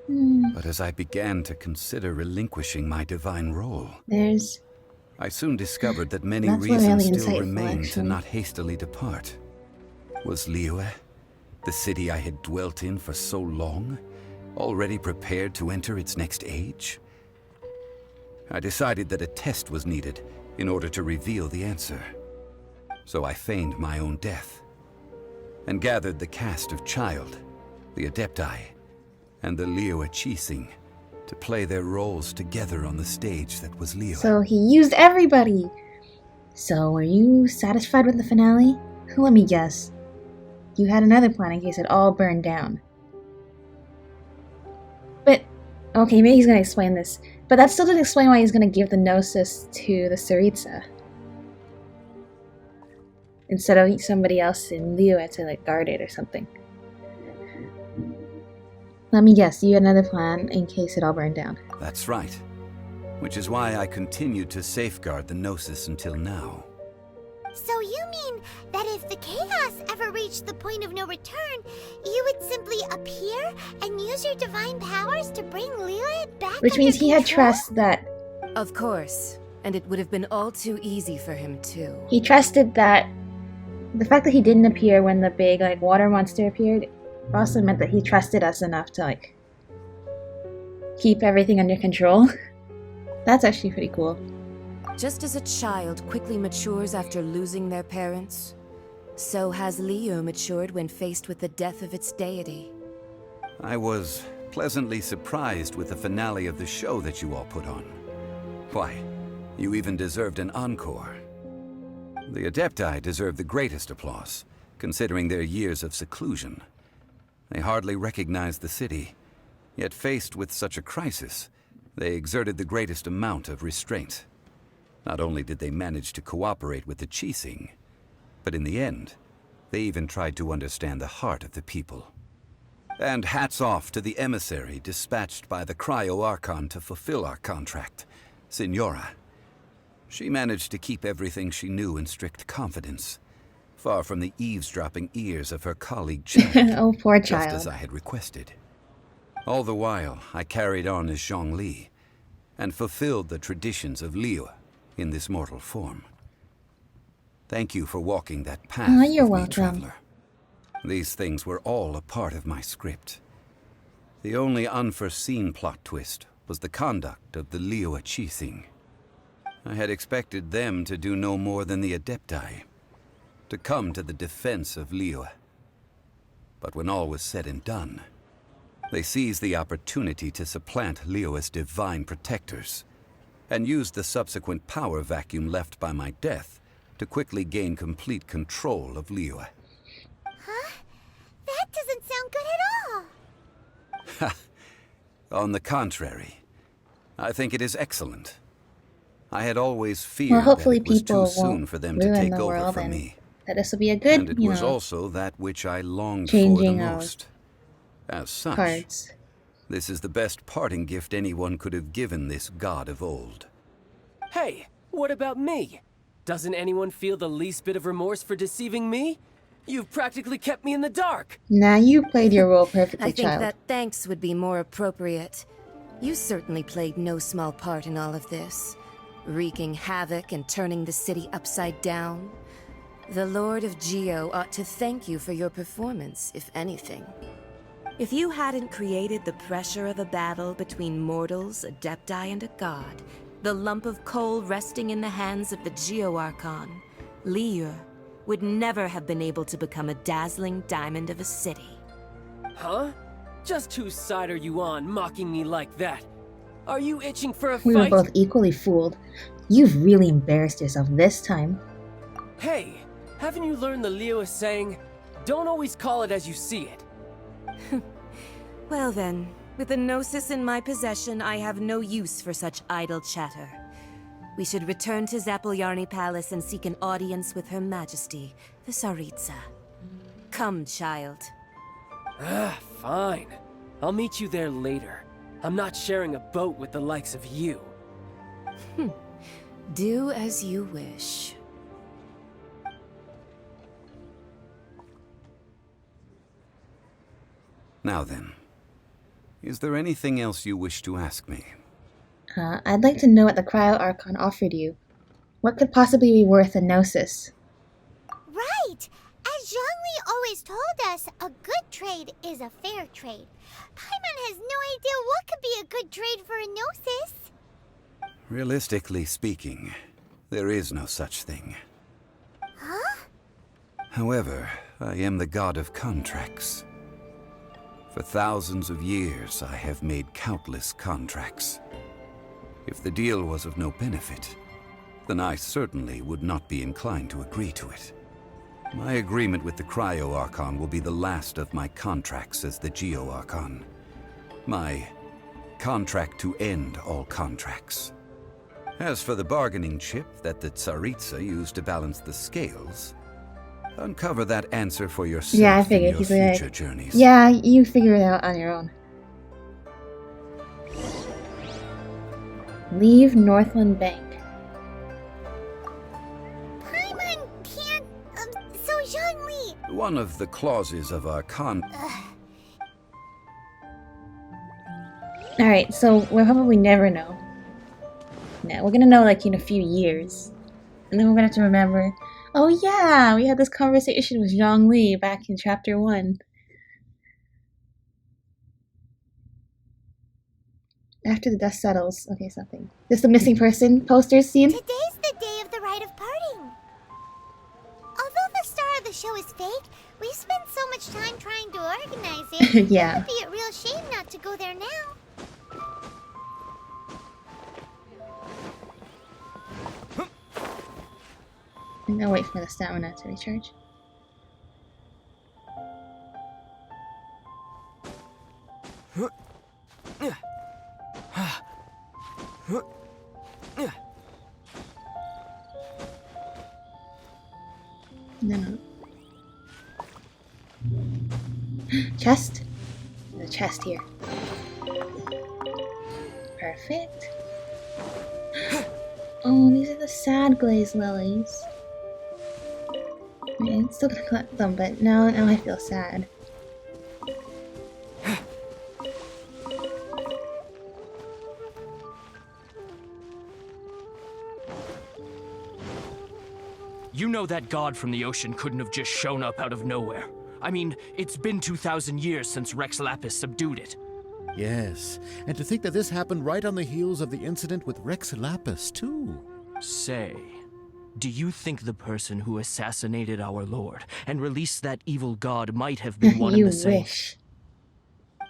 Zhongli. But as I began to consider relinquishing my divine role, I soon discovered that many That's reasons really still insightful, remained to actually. not hastily depart. Was Liyue, the city I had dwelt in for so long, already prepared to enter its next age? I decided that a test was needed in order to reveal the answer. So I feigned my own death, and gathered the cast of Childe, the Adepti, and the Liyue Qixing to play their roles together on the stage that was Liyue. So he used everybody. So were you satisfied with the finale? Let me guess. You had another plan in case it all burned down. But, okay, maybe he's gonna explain this. But that still doesn't explain why he's gonna give the Gnosis to the Tsaritsa, instead of somebody else in Liyue to like guard it or something. Let me guess, you had another plan in case it all burned down. That's right. Which is why I continued to safeguard the Gnosis until now. So you mean that if the chaos ever reached the point of no return, you would simply appear and use your divine powers to bring Liyue back? Which means he had trust that... Of course. And it would have been all too easy for him too. He trusted that the fact that he didn't appear when the big like water monster appeared also meant that he trusted us enough to like keep everything under control. That's actually pretty cool. Just as a child quickly matures after losing their parents, so has Liyue matured when faced with the death of its deity. I was pleasantly surprised with the finale of the show that you all put on. Why, you even deserved an encore. The Adepti deserve the greatest applause, considering their years of seclusion. They hardly recognized the city, yet faced with such a crisis, they exerted the greatest amount of restraint. Not only did they manage to cooperate with the Qixing, but in the end, they even tried to understand the heart of the people. And hats off to the emissary dispatched by the Cryo-Archon to fulfill our contract, Signora. She managed to keep everything she knew in strict confidence, far from the eavesdropping ears of her colleague Childe, oh, poor just child. as I had requested. All the while, I carried on as Zhongli, and fulfilled the traditions of Liyue in this mortal form. Thank you for walking that path Oh, you're with me, welcome. traveler. These things were all a part of my script. The only unforeseen plot twist was the conduct of the Liyue Qixing. I had expected them to do no more than the Adepti, to come to the defense of Liyue. But when all was said and done, they seized the opportunity to supplant Liyue's divine protectors, and used the subsequent power vacuum left by my death to quickly gain complete control of Liyue. Huh? That doesn't sound good at all. On the contrary, I think it is excellent. I had always feared Well, hopefully that it was people too soon won't for them to ruin take the over world from and me. that this will be a good, And it you was know, also that which I longed for the changing of most. As such, cards. this is the best parting gift anyone could have given this god of old. Hey, what about me? Doesn't anyone feel the least bit of remorse for deceiving me? You've practically kept me in the dark. Nah, you played your role perfectly, I think child. that thanks would be more appropriate. You certainly played no small part in all of this, wreaking havoc and turning the city upside down. The Lord of Geo ought to thank you for your performance, if anything. If you hadn't created the pressure of a battle between mortals, Adepti, and a god, the lump of coal resting in the hands of the Geo-Archon, Liyue, would never have been able to become a dazzling diamond of a city. Huh? Just whose side are you on, mocking me like that? Are you itching for a We were fight? both equally fooled. You've really embarrassed yourself this time. Hey, haven't you learned the Liyue saying, don't always call it as you see it? Well then, with the Gnosis in my possession, I have no use for such idle chatter. We should return to Zapoljarny Palace and seek an audience with Her Majesty, the Tsaritsa. Come, child. Fine. I'll meet you there later. I'm not sharing a boat with the likes of you. Do as you wish. Now then, is there anything else you wish to ask me? I'd like to know what the Cryo Archon offered you. What could possibly be worth a Gnosis? Right! As Zhongli always told us, a good trade is a fair trade. Paimon has no idea what could be a good trade for a Gnosis. Realistically speaking, there is no such thing. Huh? However, I am the god of contracts. For thousands of years, I have made countless contracts. If the deal was of no benefit, then I certainly would not be inclined to agree to it. My agreement with the Cryo Archon will be the last of my contracts as the Geo Archon. My contract to end all contracts. As for the bargaining chip that the Tsaritsa used to balance the scales, uncover that answer for yourself. Yeah, I figured. In your future journeys. Yeah, you figure it out on your own. Leave Northland Bank. Paimon can't... so Zhongli... One of the clauses of our Alright, so we'll probably never know. No, we're gonna know like in a few years. And then we're gonna have to remember, oh yeah, we had this conversation with Zhongli back in chapter 1. After the dust settles. Okay, something. This the missing person posters seen? Today's the day of the rite of parting. Although the star of the show is fake, we spent so much time trying to organize it. Yeah. It would be a real shame not to go there now. I'm gonna wait for the stamina to recharge. No. Chest? There's a chest here. Perfect. Oh, these are the sad glaze lilies. I mean, I'm still gonna collect them, but now I feel sad. You know that god from the ocean couldn't have just shown up out of nowhere. I mean, it's been 2,000 years since Rex Lapis subdued it. Yes, and to think that this happened right on the heels of the incident with Rex Lapis, too. Say, do you think the person who assassinated our lord and released that evil god might have been one You and the same? wish.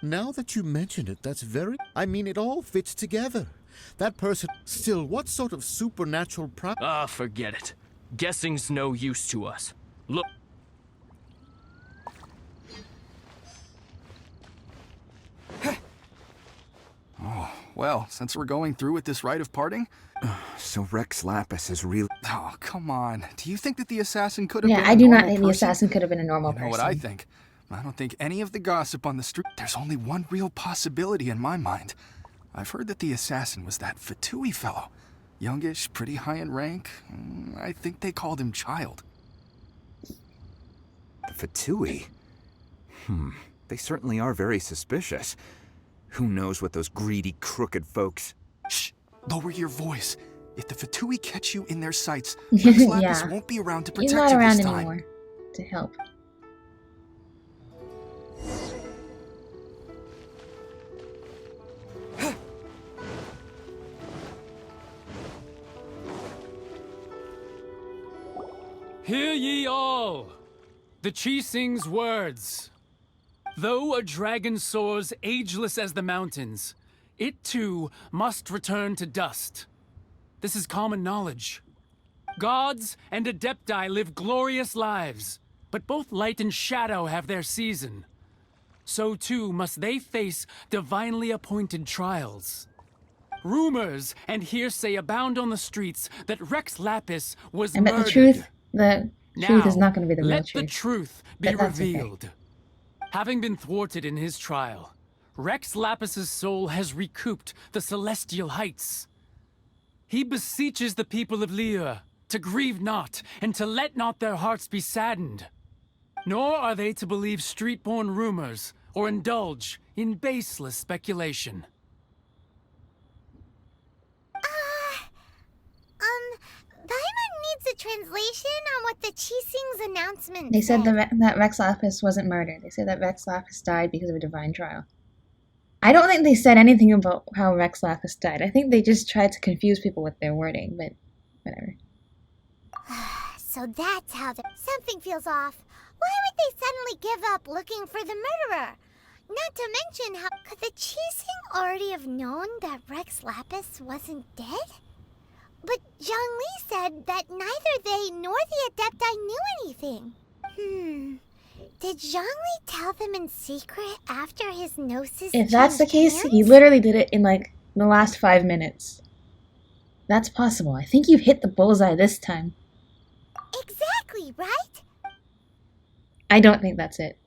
Now that you mention it, that's very... I mean, it all fits together. That person... Still, what sort of supernatural Forget it. Guessing's no use to us. Look... Oh, well, since we're going through with this rite of parting... So Rex Lapis is really... Oh, come on. Do you think that the assassin could have been Yeah, I do not think the assassin could have been a normal person? You know what I think? I don't think any of the gossip on the street... There's only one real possibility in my mind. I've heard that the assassin was that Fatui fellow. Youngish, pretty high in rank. I think they called him Childe. The Fatui? They certainly are very suspicious. Who knows what those greedy, crooked folks... Shh! Lower your voice. If the Fatui catch you in their sights, Rex Lapis won't be around to protect He's not you around this time. anymore to help. Hear ye all! The Chising's words. Though a dragon soars ageless as the mountains, it too must return to dust. This is common knowledge. Gods and Adepti live glorious lives, but both light and shadow have their season. So too must they face divinely appointed trials. Rumors and hearsay abound on the streets that Rex Lapis was I bet murdered. the truth is not going to be the real let truth. the truth be But that's okay. revealed. Having been thwarted in his trial, Rex Lapis's soul has recouped the celestial heights. He beseeches the people of Liyue to grieve not and to let not their hearts be saddened. Nor are they to believe street-born rumors or indulge in baseless speculation. Paimon needs a translation on what the Qixing's announcement They said that Rex Lapis wasn't murdered. They said that Rex Lapis died because of a divine trial. I don't think they said anything about how Rex Lapis died. I think they just tried to confuse people with their wording, but whatever. So that's how something feels off. Why would they suddenly give up looking for the murderer? Not to mention, how could the Qixing already have known that Rex Lapis wasn't dead? But Zhongli said that neither they nor the Adepti knew anything. Did Zhongli tell them in secret after his gnosis? If that's the changed case, hands? he literally did it in like the last 5 minutes. That's possible. I think you've hit the bullseye this time. Exactly, right? I don't think that's it.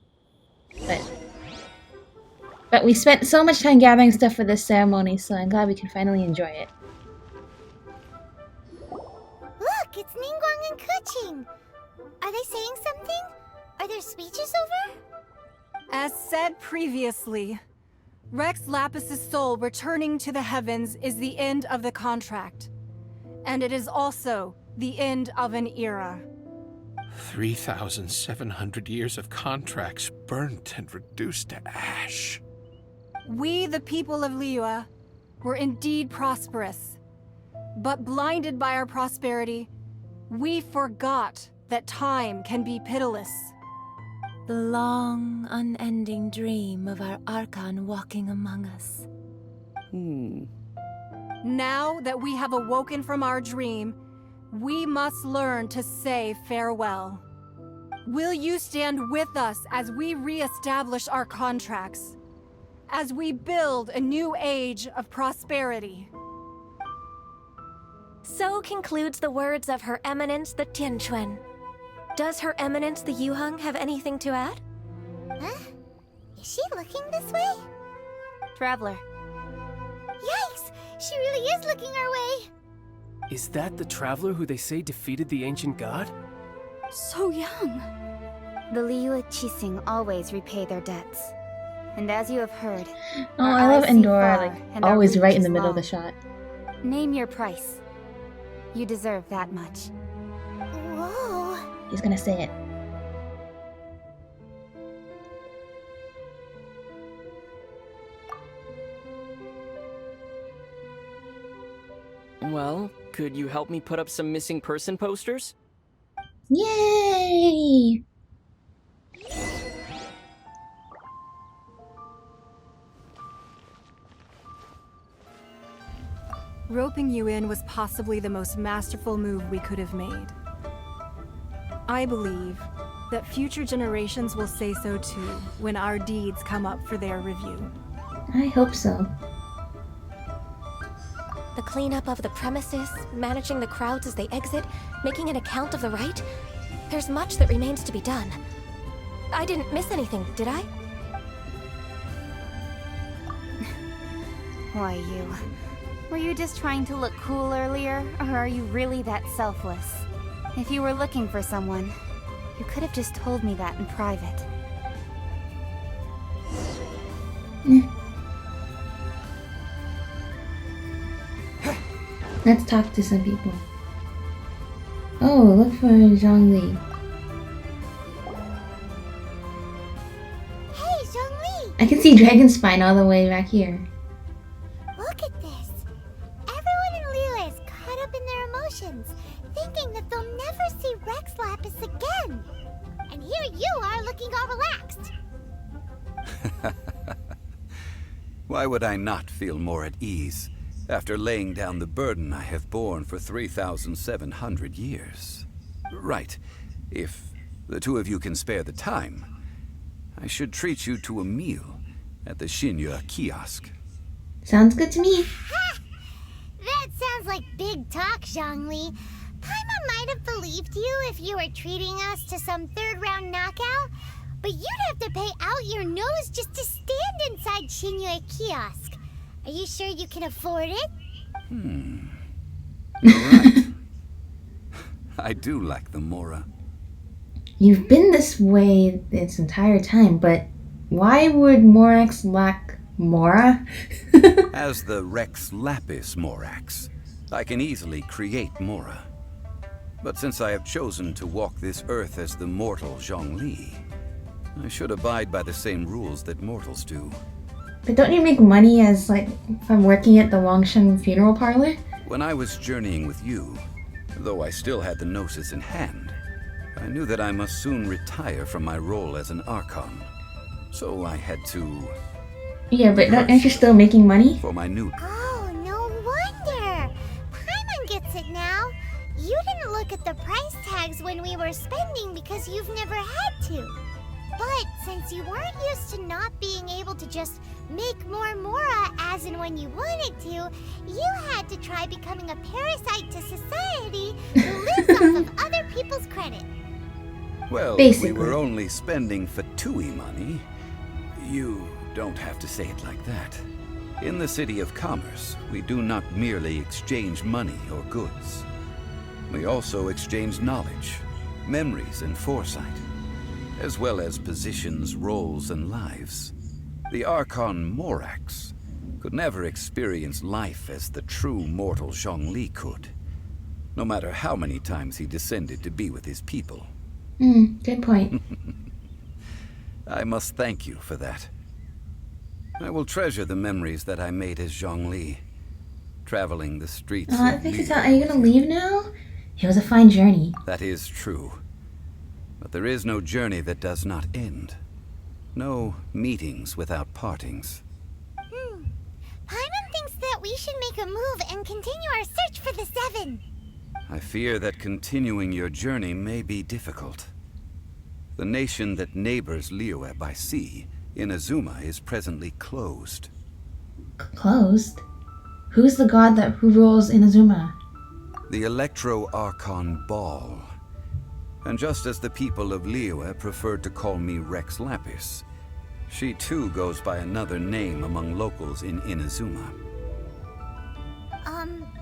But we spent so much time gathering stuff for this ceremony, so I'm glad we can finally enjoy it. Look, it's Ningguang and Keqing. Are they saying something? Are there speeches over? As said previously, Rex Lapis's soul returning to the heavens is the end of the contract. And it is also the end of an era. 3,700 years of contracts burnt and reduced to ash. We, the people of Liyue, were indeed prosperous. But blinded by our prosperity, we forgot that time can be pitiless. The long, unending dream of our Archon walking among us. Now that we have awoken from our dream, we must learn to say farewell. Will you stand with us as we re-establish our contracts? As we build a new age of prosperity? So concludes the words of Her Eminence the Tianquan. Does Her Eminence the Yuheng have anything to add? Huh? Is she looking this way? Traveler. Yikes! She really is looking our way! Is that the traveler who they say defeated the ancient god? So young. The Liyue Qixing always repay their debts. And as you have heard, Oh, our I love eyes see Endora, far, like, and our always reach right in is the middle of long. the shot. Name your price. You deserve that much. Whoa! He's gonna say it. Well, could you help me put up some missing person posters? Yay! Roping you in was possibly the most masterful move we could have made. I believe that future generations will say so too when our deeds come up for their review. I hope so. The cleanup of the premises, managing the crowds as they exit, making an account of the rite. There's much that remains to be done. I didn't miss anything, did I? Why, you? Were you just trying to look cool earlier, or are you really that selfless? If you were looking for someone, you could have just told me that in private. Let's talk to some people. Oh, look for Zhongli. Hey, Zhongli! I can see Dragon Spine all the way back here. Look at this! Everyone in Liyue is caught up in their emotions, thinking that they'll never see Rex Lapis again. And here you are looking all relaxed. Why would I not feel more at ease? after laying down the burden I have borne for 3,700 years. Right. If the two of you can spare the time, I should treat you to a meal at the Liyue kiosk. Sounds good to me. That sounds like big talk, Zhongli. Paimon might have believed you if you were treating us to some third-round knockout, but you'd have to pay out your nose just to stand inside Liyue kiosk. Are you sure you can afford it? You're right. I do like the Mora. You've been this way this entire time, but why would Morax lack Mora? As the Rex Lapis Morax, I can easily create Mora. But since I have chosen to walk this earth as the mortal Zhongli, I should abide by the same rules that mortals do. But don't you make money as, like, from working at the Wangsheng funeral parlor? When I was journeying with you, though I still had the Gnosis in hand, I knew that I must soon retire from my role as an Archon. So I had to... Yeah, but aren't you still making money? For my new... Oh, no wonder! Paimon gets it now. You didn't look at the price tags when we were spending because you've never had to. But since you weren't used to not being able to just make more Mora as and when you wanted to, you had to try becoming a parasite to society who lives off of other people's credit. Well, basically. We were only spending Fatui money. You don't have to say it like that. In the City of Commerce, we do not merely exchange money or goods. We also exchange knowledge, memories, and foresight, as well as positions, roles, and lives. The Archon Morax could never experience life as the true mortal Zhongli could, no matter how many times he descended to be with his people. Good point. I must thank you for that. I will treasure the memories that I made as Zhongli, traveling the streets of Liyue. Are you gonna leave now? It was a fine journey. That is true. But there is no journey that does not end. No meetings without partings. Paimon thinks that we should make a move and continue our search for the Seven. I fear that continuing your journey may be difficult. The nation that neighbors Liyue by sea, Inazuma, is presently closed. Closed? Who's the god who rules Inazuma? The Electro-Archon Ball. And just as the people of Liyue preferred to call me Rex Lapis, she too goes by another name among locals in Inazuma.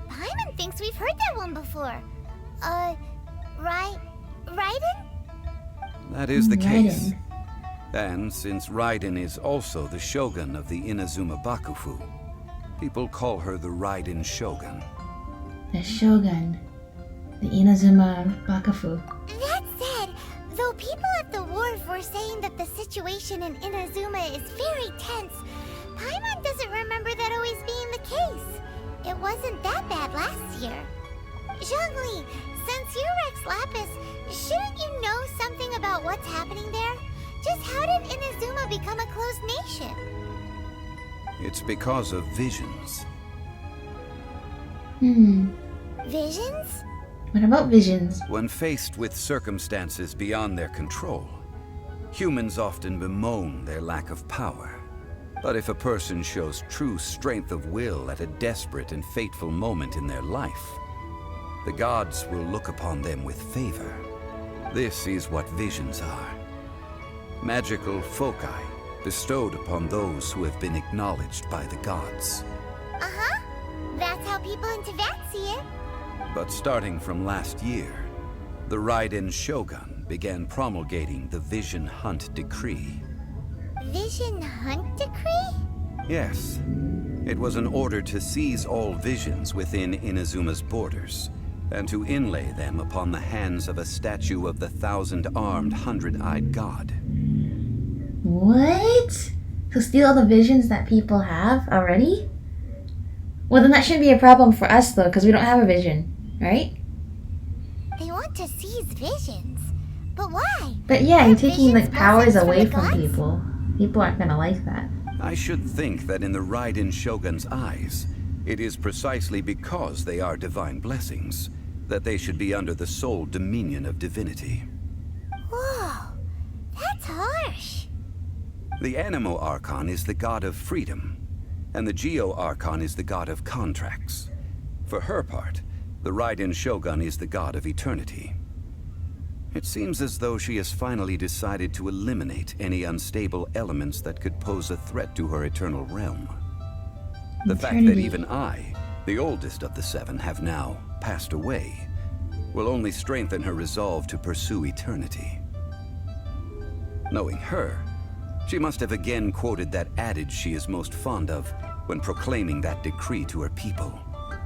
Paimon thinks we've heard that one before. Raiden? That is the case. And since Raiden is also the Shogun of the Inazuma Bakufu, people call her the Raiden Shogun. The Shogun. The Inazuma Bakufu. That said, though people at the wharf were saying that the situation in Inazuma is very tense, Paimon doesn't remember that always being the case. It wasn't that bad last year. Zhongli, since you're Rex Lapis, shouldn't you know something about what's happening there? Just how did Inazuma become a closed nation? It's because of visions. Visions? What about visions? When faced with circumstances beyond their control, humans often bemoan their lack of power. But if a person shows true strength of will at a desperate and fateful moment in their life, the gods will look upon them with favor. This is what visions are. Magical foci bestowed upon those who have been acknowledged by the gods. That's how people in Teyvat see it. But starting from last year, the Raiden Shogun began promulgating the Vision Hunt Decree. Vision Hunt Decree? Yes. It was an order to seize all visions within Inazuma's borders, and to inlay them upon the hands of a statue of the 1,000-armed, 100-eyed god. What? To steal all the visions that people have already? Well, then that shouldn't be a problem for us, though, because we don't have a vision, right? They want to seize visions. But why? But yeah, you're taking like powers away from people. People aren't gonna like that. I should think that in the Raiden Shogun's eyes, It is precisely because they are divine blessings that they should be under the sole dominion of divinity. Whoa, that's harsh. The Animo Archon is the god of freedom, and the Geo Archon is the god of contracts. For her part, the Raiden Shogun is the god of eternity. It seems as though she has finally decided to eliminate any unstable elements that could pose a threat to her eternal realm. The fact that even I, the oldest of the seven, have now passed away, will only strengthen her resolve to pursue eternity. Knowing her, she must have again quoted that adage she is most fond of when proclaiming that decree to her people.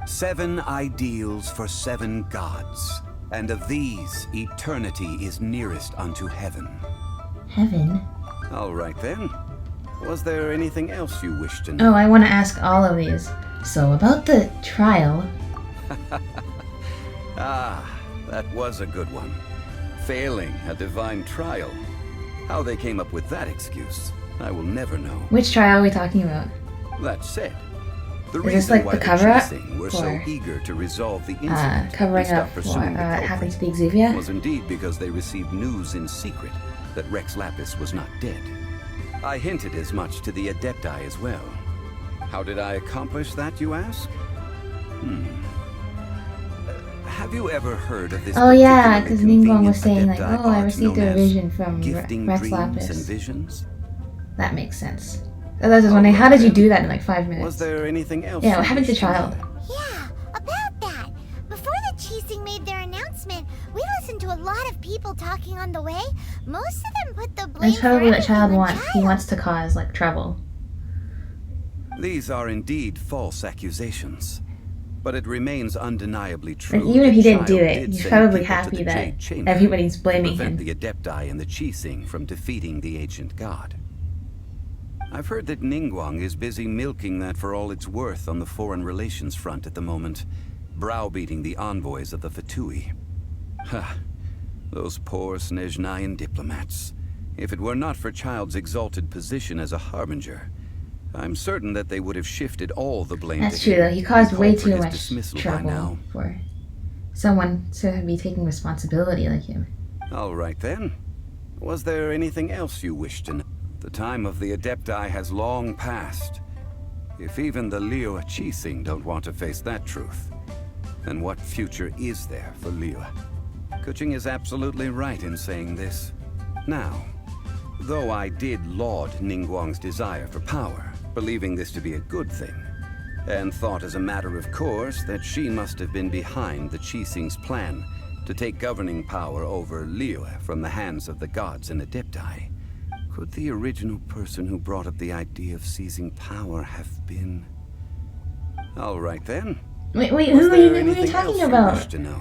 7 ideals for 7 gods, and of these, eternity is nearest unto heaven. Heaven? All right then. Was there anything else you wish to know? Oh, I want to ask all of these. So, about the trial. Ah, that was a good one. Failing a divine trial. How they came up with that excuse, I will never know. Which trial are we talking about? That said, the Is this reason like why the the cover-up? Chasing were so Or, eager to resolve the incident covering and up stop what pursuing the culprit happened to the Exuvia? was indeed because they received news in secret that Rex Lapis was not dead. I hinted as much to the Adepti as well. How did I accomplish that, you ask? Have you ever heard of this? Oh yeah, because particularly Ningguang was saying convenient like, Adepti oh, I art received known a as vision from gifting Rex dreams Lapis. and visions? That makes sense. I was just wondering, how did you do that in like 5 minutes? Was there anything else? Yeah, what you happened to wished Childe? know? Yeah, about that. Before the Chasing made their announcement, we listened to a lot of people talking on the way. Most of them put the blame That's probably for what Childe everything on wants. He wants to cause like trouble. These are indeed false accusations, but it remains undeniably true. Like, even if he that didn't do Childe it, did he's send probably people to happy the that Jade Chamber everybody's to blaming prevent him. the Adepti and the Qixing from defeating the ancient god. I've heard that Ningguang is busy milking that for all it's worth on the foreign relations front at the moment, browbeating the envoys of the Fatui. Ha! Those poor Snezhnayan diplomats. If it were not for Childe's exalted position as a harbinger, I'm certain that they would have shifted all the blame That's to true him though. He caused and way called for too his much dismissal by trouble now. for someone to be taking responsibility like him. All right then. Was there anything else you wish to know? The time of the Adepti has long passed. If even the Liyue Qixing don't want to face that truth, then what future is there for Liyue? Kuching is absolutely right in saying this. Now, though I did laud Ningguang's desire for power, believing this to be a good thing, and thought as a matter of course that she must have been behind the Qixing's plan to take governing power over Liyue from the hands of the gods and Adepti, could the original person who brought up the idea of seizing power have been... All right then. Wait, who Was are there you anything talking else you about? wish to know?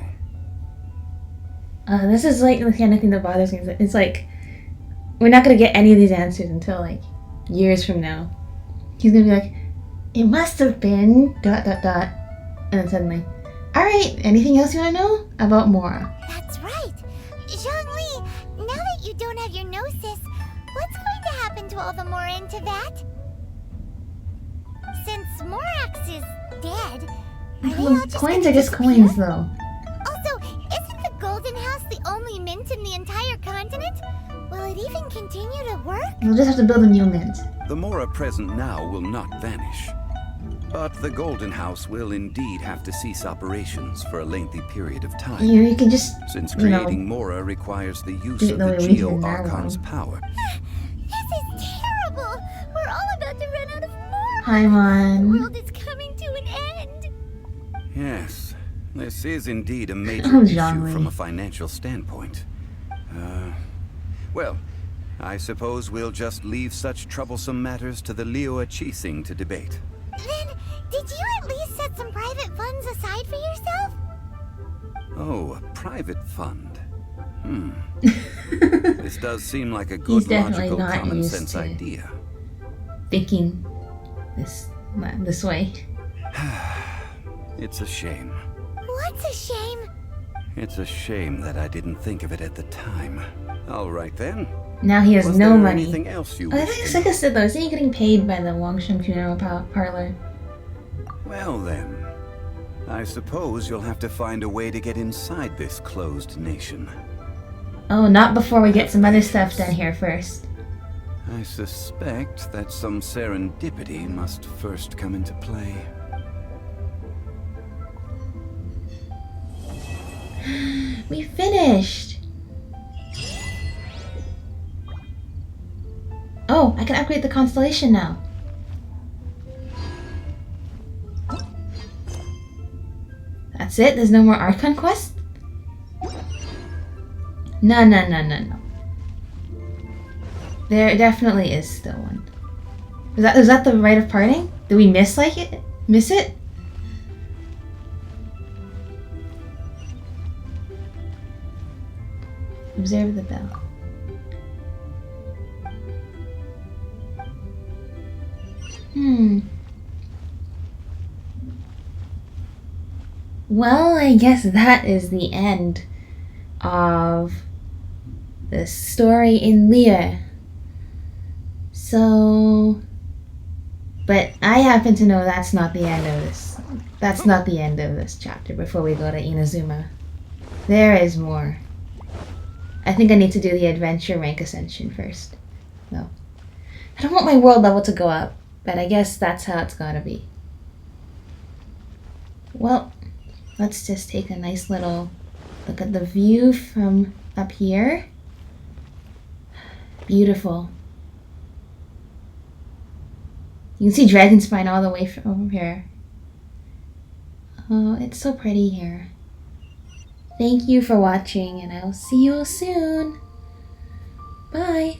This is like the kind of thing that bothers me. It's like, we're not gonna get any of these answers until like years from now. He's gonna be like, it must have been ... And then suddenly, alright, anything else you wanna know? About Mora. That's right. Zhongli, now that you don't have your gnosis, what's going to happen to all the Mora into that? Since Morax is dead, are they all just Coins gonna are just disappear? coins though. Also, isn't the Golden House the only mint in the entire continent? Will it even continue to work? We'll just have to build a new mint. The Mora present now will not vanish. But the Golden House will indeed have to cease operations for a lengthy period of time. You can just, since you know, creating Mora requires the use do it of the the way we did Geo in Narwhal. Archon's power. This is terrible! We're all about to run out of Mora! Paimon. The world is coming to an end! Yes, this is indeed a major Oh, issue Zhongli. from a financial standpoint. Well, I suppose we'll just leave such troublesome matters to the Liyue Qixing to debate. Then, did you at least set some private funds aside for yourself? Oh, a private fund. This does seem like a good, definitely logical, not common used sense to- idea. Thinking this way. It's a shame. What's a shame? It's a shame that I didn't think of it at the time. All right then. Now he has Was no there money. anything else you I wished think to like I said though, isn't he getting paid by the Wangsheng Funeral Parlor? Well then, I suppose you'll have to find a way to get inside this closed nation. Oh, not before we get some other stuff done here first. I suspect that some serendipity must first come into play. We finished! Oh, I can upgrade the constellation now. That's it? There's no more Archon quest? No. There definitely is still one. Is that the rite of parting? Did we miss it? Observe the bell. Well, I guess that is the end of the story in Liyue. So, but I happen to know that's not the end of this. That's not the end of this chapter before we go to Inazuma. There is more. I think I need to do the adventure rank ascension first. No. I don't want my world level to go up, but I guess that's how it's gotta be. Well, let's just take a nice little look at the view from up here. Beautiful. You can see Dragonspine all the way from over here. Oh, it's so pretty here. Thank you for watching, and I will see you all soon. Bye.